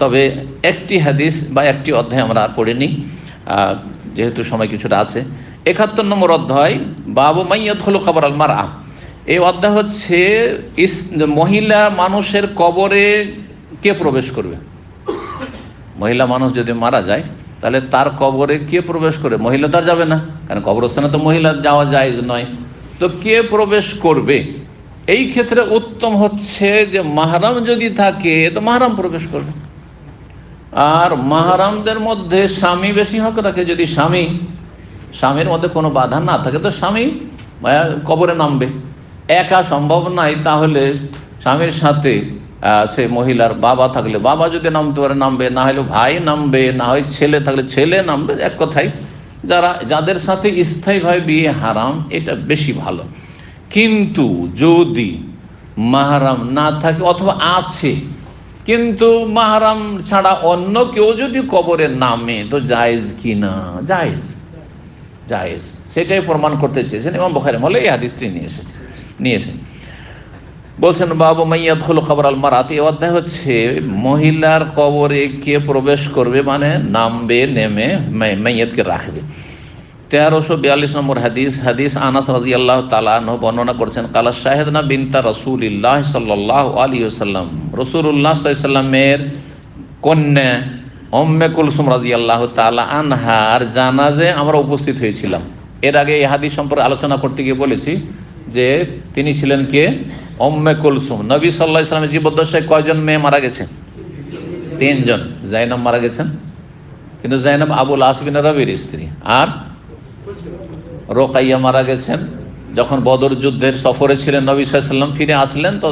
তবে একটি হাদিস বা একটি অধ্যায় আমরা পড়িনি, যেহেতু সময় কিছুটা আছে। ৭১ নম্বর অধ্যায়, বাবু মাইয়াদখুলু কবরাল মারআ। এই অধ্যায় হচ্ছে মহিলা মানুষের কবরে কে প্রবেশ করবে। মহিলা মানুষ যদি মারা যায় তাহলে তার কবরে কে প্রবেশ করে? মহিলা তার যাবে না, কারণ কবরস্থানে তো মহিলা যাওয়া জায়েজ নয়। তো কে প্রবেশ করবে? এই ক্ষেত্রে উত্তম হচ্ছে যে মাহরাম যদি থাকে তো মাহরাম প্রবেশ করবে। আর মাহরামদের মধ্যে স্বামী বেশি হক রাখে। যদি স্বামীর মধ্যে কোনো বাধা না থাকে তো স্বামী কবরে নামবে। একা সম্ভব নাই, তাহলে স্বামীর সাথে সে মহিলার বাবা থাকলে বাবা যদি নামতে পারে নামবে, না হলে ভাই নামবে, না হয় ছেলে থাকলে ছেলে নামবে। এক কথায় যাদের সাথে স্থায়ীভাবে বিয়ে হারাম, এটা বেশি ভালো। কিন্তু যদি মাহরাম না থাকে অথবা আছে কিন্তু মাহরাম ছাড়া অন্য কেউ যদি কবরে নামে তো জায়েজ কি না? জায়েজ, সেটাই প্রমাণ করতে চেয়েছেন ইমাম বুখারী বলে এই হাদিসটি নিয়েছেন। বলছেন বাবু মাইয়াদখুলু কবরাল মারআত। এই অধ্যায় হচ্ছে মহিলার কবরে কে প্রবেশ করবে, মানে নামবে, নেমে মাইয়াতকে রাখবে। 1342 নম্বর হাদিস আনাস রাদিয়াল্লাহু তাআলা আনহু বর্ণনা করছেন, কালা শাহিদনা বিনতা রাসূলিল্লাহ সাল্লাল্লাহু আলাইহি ওয়াসাল্লাম। রাসূলুল্লাহ সাল্লাল্লাহু আলাইহি ওয়াসাল্লামের কন্যা উম্মে কুলসুম রাদিয়াল্লাহু তাআলা আনহার জানাজে আমরা উপস্থিত হয়েছিলাম। এর আগে এই হাদিস সম্পর্কে আলোচনা করতে গিয়ে বলেছি যে তিনি ছিলেন কে? উম্মে কুলসুম। নবী সাল্লাল্লাহু আলাইহি ওয়াসাল্লামের জীবদ্দশায় কয়জন মেয়ে মারা গেছেন? 3 জন। জাইনাব মারা গেছেন, কিন্তু জাইনাব আবুল আস বিন রাবির স্ত্রী। আর রোকাইয়া মারা গেছেন যখন বদর যুদ্ধের সফরে ছিলেন। নবী সাল্লাল্লাহু আলাইহি ওয়াসাল্লাম ফিরে আসলেন তো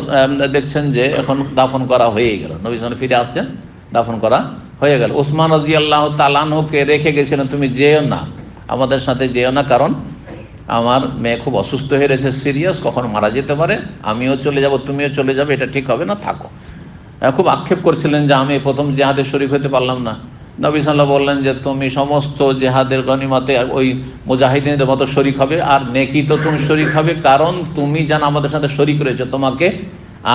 দেখছেন যে এখন দাফন করা হয়ে গেল। নবী সাল্লাল্লাহু ফিরে আসছেন, দাফন করা হয়ে গেল। ওসমান রাদিয়াল্লাহু তাআলা আনহুকে রেখে গেছিলেন, তুমি যেও না, আমাদের সাথে যেও না, কারণ আমার মেয়ে খুব অসুস্থ হয়ে রয়েছে, সিরিয়াস, কখন মারা যেতে পারে, আমিও চলে যাব, তুমিও চলে যাবে, এটা ঠিক হবে না, থাকো। খুব আক্ষেপ করছিলেন যে আমি প্রথম জেহাদে শরীক হতে পারলাম না। নবী সাল্লাল্লাহু বললেন যে তুমি সমস্ত জেহাদের গনিমতে ওই মুজাহিদিনদের মতো শরীক হবে, আর নেকি তো তুমি শরীক হবে, কারণ তুমি যেন আমাদের সাথে শরীক রয়েছে, তোমাকে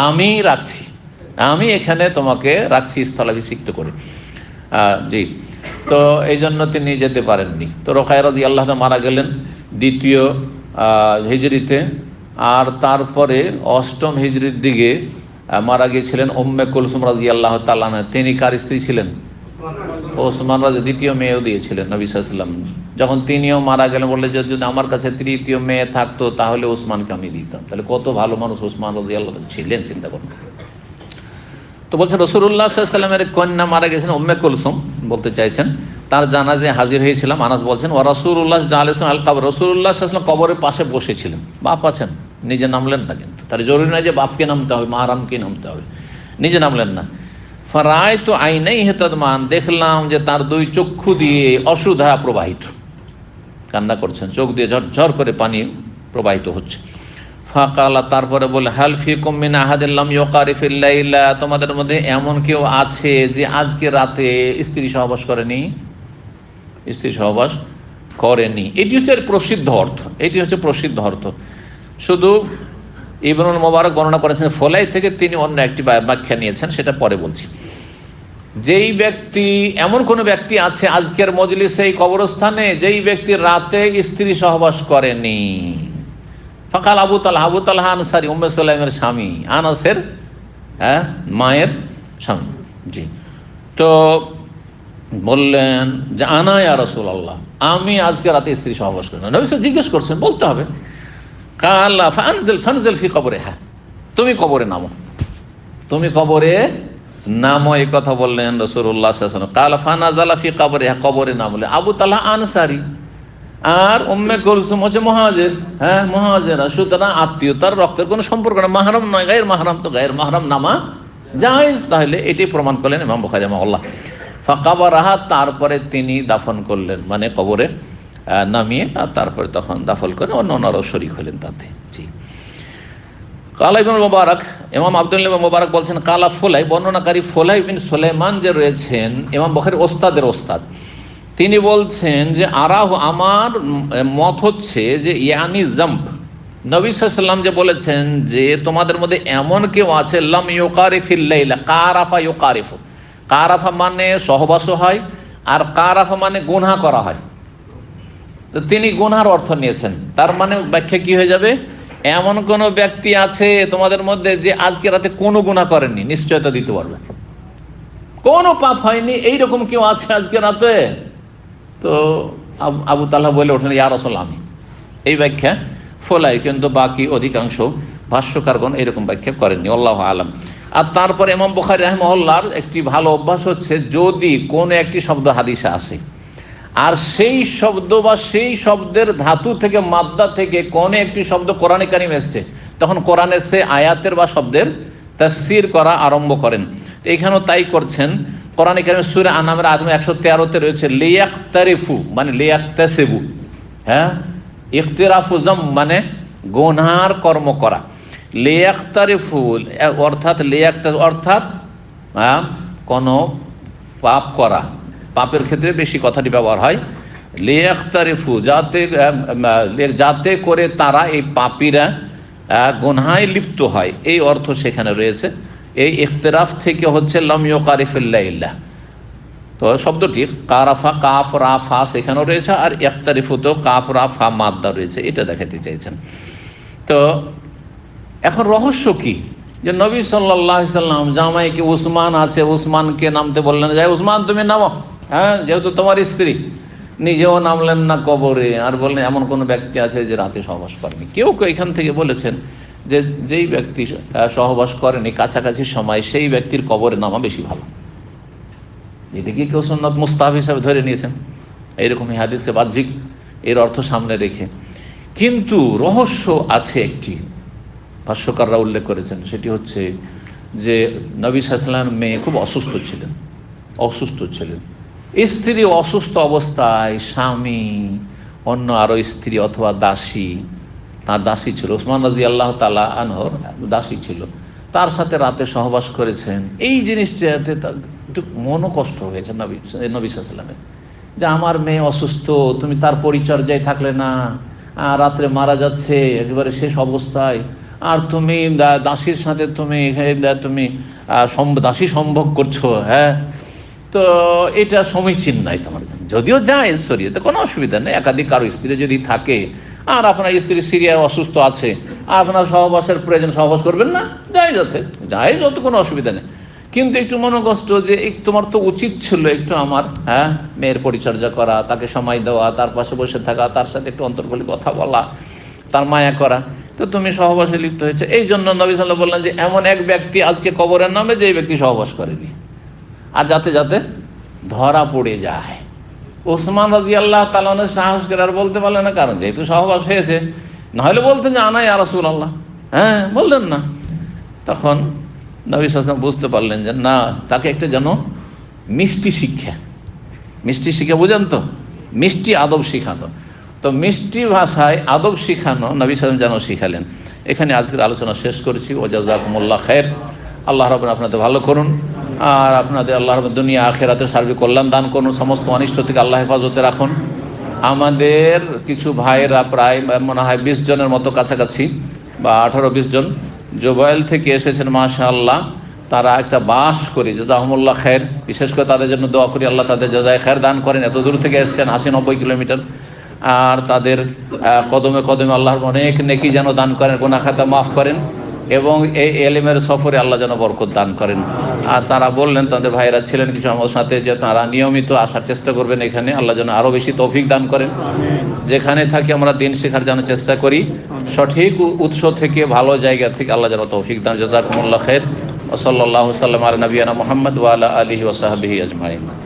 আমি রাখছি, আমি এখানে তোমাকে রাখছি স্থলাভিষিক্ত করে। জি, তো এই জন্য তিনি যেতে পারেননি। তো রোকায়া রাদিয়াল্লাহু তাআলা মারা গেলেন 2য় হিজরিতে, আর তারপরে 8ম হিজরির দিকে মারা গিয়েছিলেন উম্মে কুলসুম রাদিয়াল্লাহু তাআলা। তিনি কার স্ত্রী ছিলেন? ওসমান রাজি 2য় মেয়েও দিয়েছিলেন নবী সাল্লাল্লাহু আলাইহি ওয়াসাল্লাম। যখন তিনিও মারা গেলেন বললে যে যদি আমার কাছে 3য় মেয়ে থাকতো তাহলে ওসমানকে আমি দিতাম। তাহলে কত ভালো মানুষ ওসমান রাদিয়াল্লাহু তাআলা ছিলেন, চিন্তা করুন। তো বলছেন রাসূলুল্লাহ সাল্লাল্লাহু আলাইহি ওয়াসাল্লামের কন্যা মারা গেছেন উম্মে কুলসুম, বলতে চাইছেন তার জানাজে হাজির হয়েছিলাম। আনাস বলছেন ওয়া রাসূলুল্লাহ সাল্লাল্লাহু আলাইহি ওয়াসাল্লাম আল কবর, রাসূলুল্লাহ সাল্লাল্লাহু আলাইহি ওয়াসাল্লাম কবরের পাশে বসেছিলেন। বাপ আছেন, নিজে নামলেন না, কিন্তু তার জরুরি নয় যে বাপকে নামতে হবে, মাহরামকে নামতে হবে, নিজে নামলেন না। ফারাআইতু আইনাইহি তাদমান, দেখলাম যে তার 2 চক্ষু দিয়ে অশ্রুধারা প্রবাহিত, কান্না করছেন, চোখ দিয়ে ঝরঝর করে পানি প্রবাহিত হচ্ছে। ফাকালা, তারপরে বলে হাল ফিকুম মিন আহাদিন লাম ইউকারিফিল লাইলা, তোমাদের মধ্যে এমন কেউ আছে যে আজকে রাতে স্ত্রী সহবাস করেনি? এটি হচ্ছে প্রসিদ্ধ অর্থ। শুধু ইবনুল মুবারক বর্ণনা করেছেন ফলাই থেকে, তিনি অন্য একটি ব্যাখ্যা নিয়েছেন, সেটা পরে বলছি। যেই ব্যক্তি, এমন কোন ব্যক্তি আছে আজকের মজলিসে এই কবরস্থানে যেই ব্যক্তি রাতে স্ত্রী সহবাস করেনি? ফাকাল আবু তালহা আনসারী, উম্মে সুলাইমের স্বামী, আনাসের মায়ের স্বামী। জি, তো বললেন যে আনা ইয়া রাসূলুল্লাহ, আমি আজকে রাতে স্ত্রী সহবাস করি না। নবী জিজ্ঞেস করছেন, বলতে হবে। কালা ফানজিল ফি কবরিহা, তুমি কবরে নামো, এই কথা বললেন রাসূলুল্লাহ সাল্লাল্লাহু আলাইহি ওয়াসাল্লাম। কালা ফানাজালা ফি কবরিহা, কবরে নামলে। আবু তালহা আনসারী আর উম্মে কুলসুম হচ্ছে মুহাজিরা, সুতরাং আত্মীয়তার রক্তের কোনো সম্পর্ক না, মাহরাম নয়, গায়ের মাহরাম। তো গায়ের মাহরাম নামা জায়েজ, তাহলে এটি প্রমাণ করলেন ইমাম বুখারী রাহিমাহুল্লাহ। ফাকাবারাহা, তারপরে তিনি দাফন করলেন, মানে কবরে নামিয়ে, আর তারপরে তখন দাফন করে অন্যরাও শরীক হলেন তাতে। জি। কালা ইবনে মুবারক, ইমাম আব্দুল্লাহ ইবনে মুবারক বলছেন, কালা ফুলাই, বর্ণনাকারী ফুলাই বিন সুলাইমান যে রয়েছেন ইমাম বুখারীর ওস্তাদের ওস্তাদ, তিনি বলছেন যে আরাহু, আমার মত হচ্ছে যে ইয়ানি জাম্ব, নবী সাল্লাল্লাহু আলাইহি ওয়াসাল্লাম যে বলেছেন যে তোমাদের মধ্যে এমন কেউ আছে লাম ইউকারিফিল লাইলা, কারাফা ইউকারিফু, কারাফা মানে সহবাস হয়, আর কারাফা মানে গুনাহ করা হয়। তো তিনি গুনার অর্থ নিয়েছেন, তার মানে ব্যাখ্যা কি হয়ে যাবে, এমন কোন ব্যক্তি আছে তোমাদের মধ্যে যে আজকে রাতে কোনো গুনাহ করেননি, নিশ্চয়তা দিতে পারবে, কোনো পাপ হয়নি, এইরকম কেউ আছে আজকে রাতে? তো আবু তালহা বলে ওঠেন, ইয়া রাসূলুল্লাহ, আমি। এই ব্যাখ্যা ফলাই, কিন্তু বাকি অধিকাংশ ভাষ্যকারগণ এরকম ব্যাখ্যা করেননি, আল্লাহু আলাম। আর তারপরে ইমাম বুখারী রাহিমাহুল্লাহর একটি ভালো অভ্যাস হচ্ছে, যদি কোন একটি শব্দ হাদিসে আসে আর সেই শব্দ বা সেই শব্দের ধাতু থেকে, মাদ্দা থেকে কোন একটি শব্দ কোরআনে কারিম এসছে, তখন কোরআনের সে আয়াতের বা শব্দের তাফসীর করা আরম্ভ করেন। এইখানেও তাই করছেন। কোরআনে কারিম সূরা আনামের আয়াত 113-তে রয়েছে লিয়াকতারিফু, মানে লিয়াকতাসিবু। হ্যাঁ, ইকতিরাফু জাম মানে গুনার কর্ম করা, লিয়াকতারিফু অর্থাৎ অর্থাৎ কোন পাপ করা, পাপের ক্ষেত্রে বেশি কথাটি ব্যবহার হয়। লিয়াকতারিফু, যাতে করে তারা, এই পাপীরা গুনহায় লিপ্ত হয়, এই অর্থ সেখানে রয়েছে। এই ইখতিরাফ থেকে হচ্ছে লাম ইউকারিফিল্লাহ ইল্লাহ, তো শব্দটি কারাফা, কাফ রা ফা সেখানেও রয়েছে, আর ইখতারিফুতেও কাফ রা ফা মাদ্দা রয়েছে, এটা দেখাতে চাইছেন। তো এখন রহস্য কি, যে নবী সাল্লাল্লাহু আলাইহি সাল্লাম জামাইকে, উসমান আছে, উসমানকে নামতে বললেন, যাই উসমান তুমি নামো, হ্যাঁ, যেহেতু তোমার স্ত্রী। নিজেও নামলেন না কবরে, আর বললেন এমন কোনো ব্যক্তি আছে যে রাতে সহবাস করেনি। কেউ কেউ এখান থেকে বলেছেন যে যেই ব্যক্তি সহবাস করেনি কাছাকাছি সময়, সেই ব্যক্তির কবরে নামা বেশি ভালো। এদিকে কেউ সুন্নাত মুস্তাহাব হিসাবে ধরে নিয়েছেন, এইরকমই হাদিসকে বাহ্যিক এর অর্থ সামনে রেখে। কিন্তু রহস্য আছে একটি, ভাষ্যকাররা উল্লেখ করেছেন, সেটি হচ্ছে যে নবী সাল্লাল্লাহু আলাইহি ওয়াসাল্লামের মেয়ে খুব অসুস্থ ছিলেন। স্ত্রী অসুস্থ অবস্থায় স্বামী অন্য আরো স্ত্রী অথবা দাসী, তার দাসী ছিল, উসমান রাদিয়াল্লাহু তাআলা আনহুর দাসী ছিল, তার সাথে রাতে সহবাস করেছেন। এই জিনিসটাতে একটু মনও কষ্ট হয়েছে নবী সাল্লাল্লাহু আলাইহি ওয়াসাল্লামের, যে আমার মেয়ে অসুস্থ, তুমি তার পরিচর্যায় থাকলে না, রাত্রে মারা যাচ্ছে একেবারে শেষ অবস্থায়, আর তুমি দাসীর সাথে তুমি দাসী সম্ভোগ করছো। হ্যাঁ, তো এটা সমীচীন নাই তোমার জন্য, যদিও জায়েজ শরীয়তে কোনো অসুবিধা নেই। একাধিক কারো স্ত্রী যদি থাকে, আর আপনার স্ত্রী সিরিয়ায় অসুস্থ আছে, আপনার সহবাসের প্রয়োজন, সহবাস করবেন না, জায়েজ আছে, জায়েজ, অত কোনো অসুবিধা নেই। কিন্তু একটু মনোকষ্ট, যে তোমার তো উচিত ছিল একটু আমার মেয়ের পরিচর্যা করা, তাকে সময় দেওয়া, তার পাশে বসে থাকা, তার সাথে একটু অন্তর্ভুক্ত কথা বলা, তার মায়া করা, তো তুমি সহবাসে লিপ্ত হয়েছে। এই জন্য নবী সাল্লাল্লাহু আলাইহি ওয়াসাল্লাম বললেন যে এমন এক ব্যক্তি আজকে কবরের নামে, যে ব্যক্তি সহবাস করেনি, আর যাতে ধরা পড়ে যায়। উসমান রাদিয়াল্লাহু তাআলা সাহস করে আর বলতে পারলেন না, কারণ যেহেতু সহবাস হয়েছে, নাহলে বলতেন যে আনা ইয়া রাসূলুল্লাহ, হ্যাঁ, বললেন না। তখন নবী সাল্লাল্লাহু আলাইহি ওয়াসাল্লাম বুঝতে পারলেন যে না, তাকে একটা যেন মিষ্টি শিক্ষা বুঝেন তো, মিষ্টি আদব শিখানো, তো মিষ্টি ভাষায় আদব শিখানো নবী সাল্লাল্লাহু আলাইহি ওয়াসাল্লাম যেন শিখালেন। এখানে আজকের আলোচনা শেষ করছি। ওয়া জাযাকুমুল্লাহ খায়র। আল্লাহ রাব্বুল আপনাদের ভালো করুন, আর আপনাদের আল্লাহ রাব্বুল দুনিয়া আখিরাতে সার্বিক কল্যাণ দান করুন, সমস্ত অনিষ্ট থেকে আল্লাহ হেফাজতে রাখুন। আমাদের কিছু ভাইয়েরা প্রায় মনে হয় 20 জনের মতো কাছাকাছি, বা 18-20 জন জুবাইল থেকে এসেছেন, মাশাআল্লাহ। তারা একটা বাস করে, জাযাকুমুল্লাহ খায়র, বিশেষ করে তাদের জন্য দোয়া করি, আল্লাহ তাদের জাযায়ে খায়র দান করেন। এত দূর থেকে এসেছেন, 80-90 কিলোমিটার, আর তাদের কদমে কদমে আল্লাহর অনেক নেকি যেন দান করেন, গুনাহ খাতা মাফ করেন, এবং এই এলেমের সফরে আল্লাহ যেন বরকত দান করেন। আর তারা বললেন, তাদের ভাইয়েরা ছিলেন কিছু আমার সাথে, যে তারা নিয়মিত আসার চেষ্টা করবেন এখানে, আল্লাহ যেন আরও বেশি তৌফিক দান করেন। যেখানে থাকি আমরা দিন শেখার যেন চেষ্টা করি, সঠিক উৎস থেকে, ভালো জায়গা থেকে, আল্লাহ যেন তৌফিক দান। জাযাকুমুল্লাহ খায়র। ওয়া সাল্লাল্লাহু সাল্লাম আলা নবিয়ানা মুহাম্মদ ওয়া আলা আলিহি ওয়া সাহবিহি আজমাইন।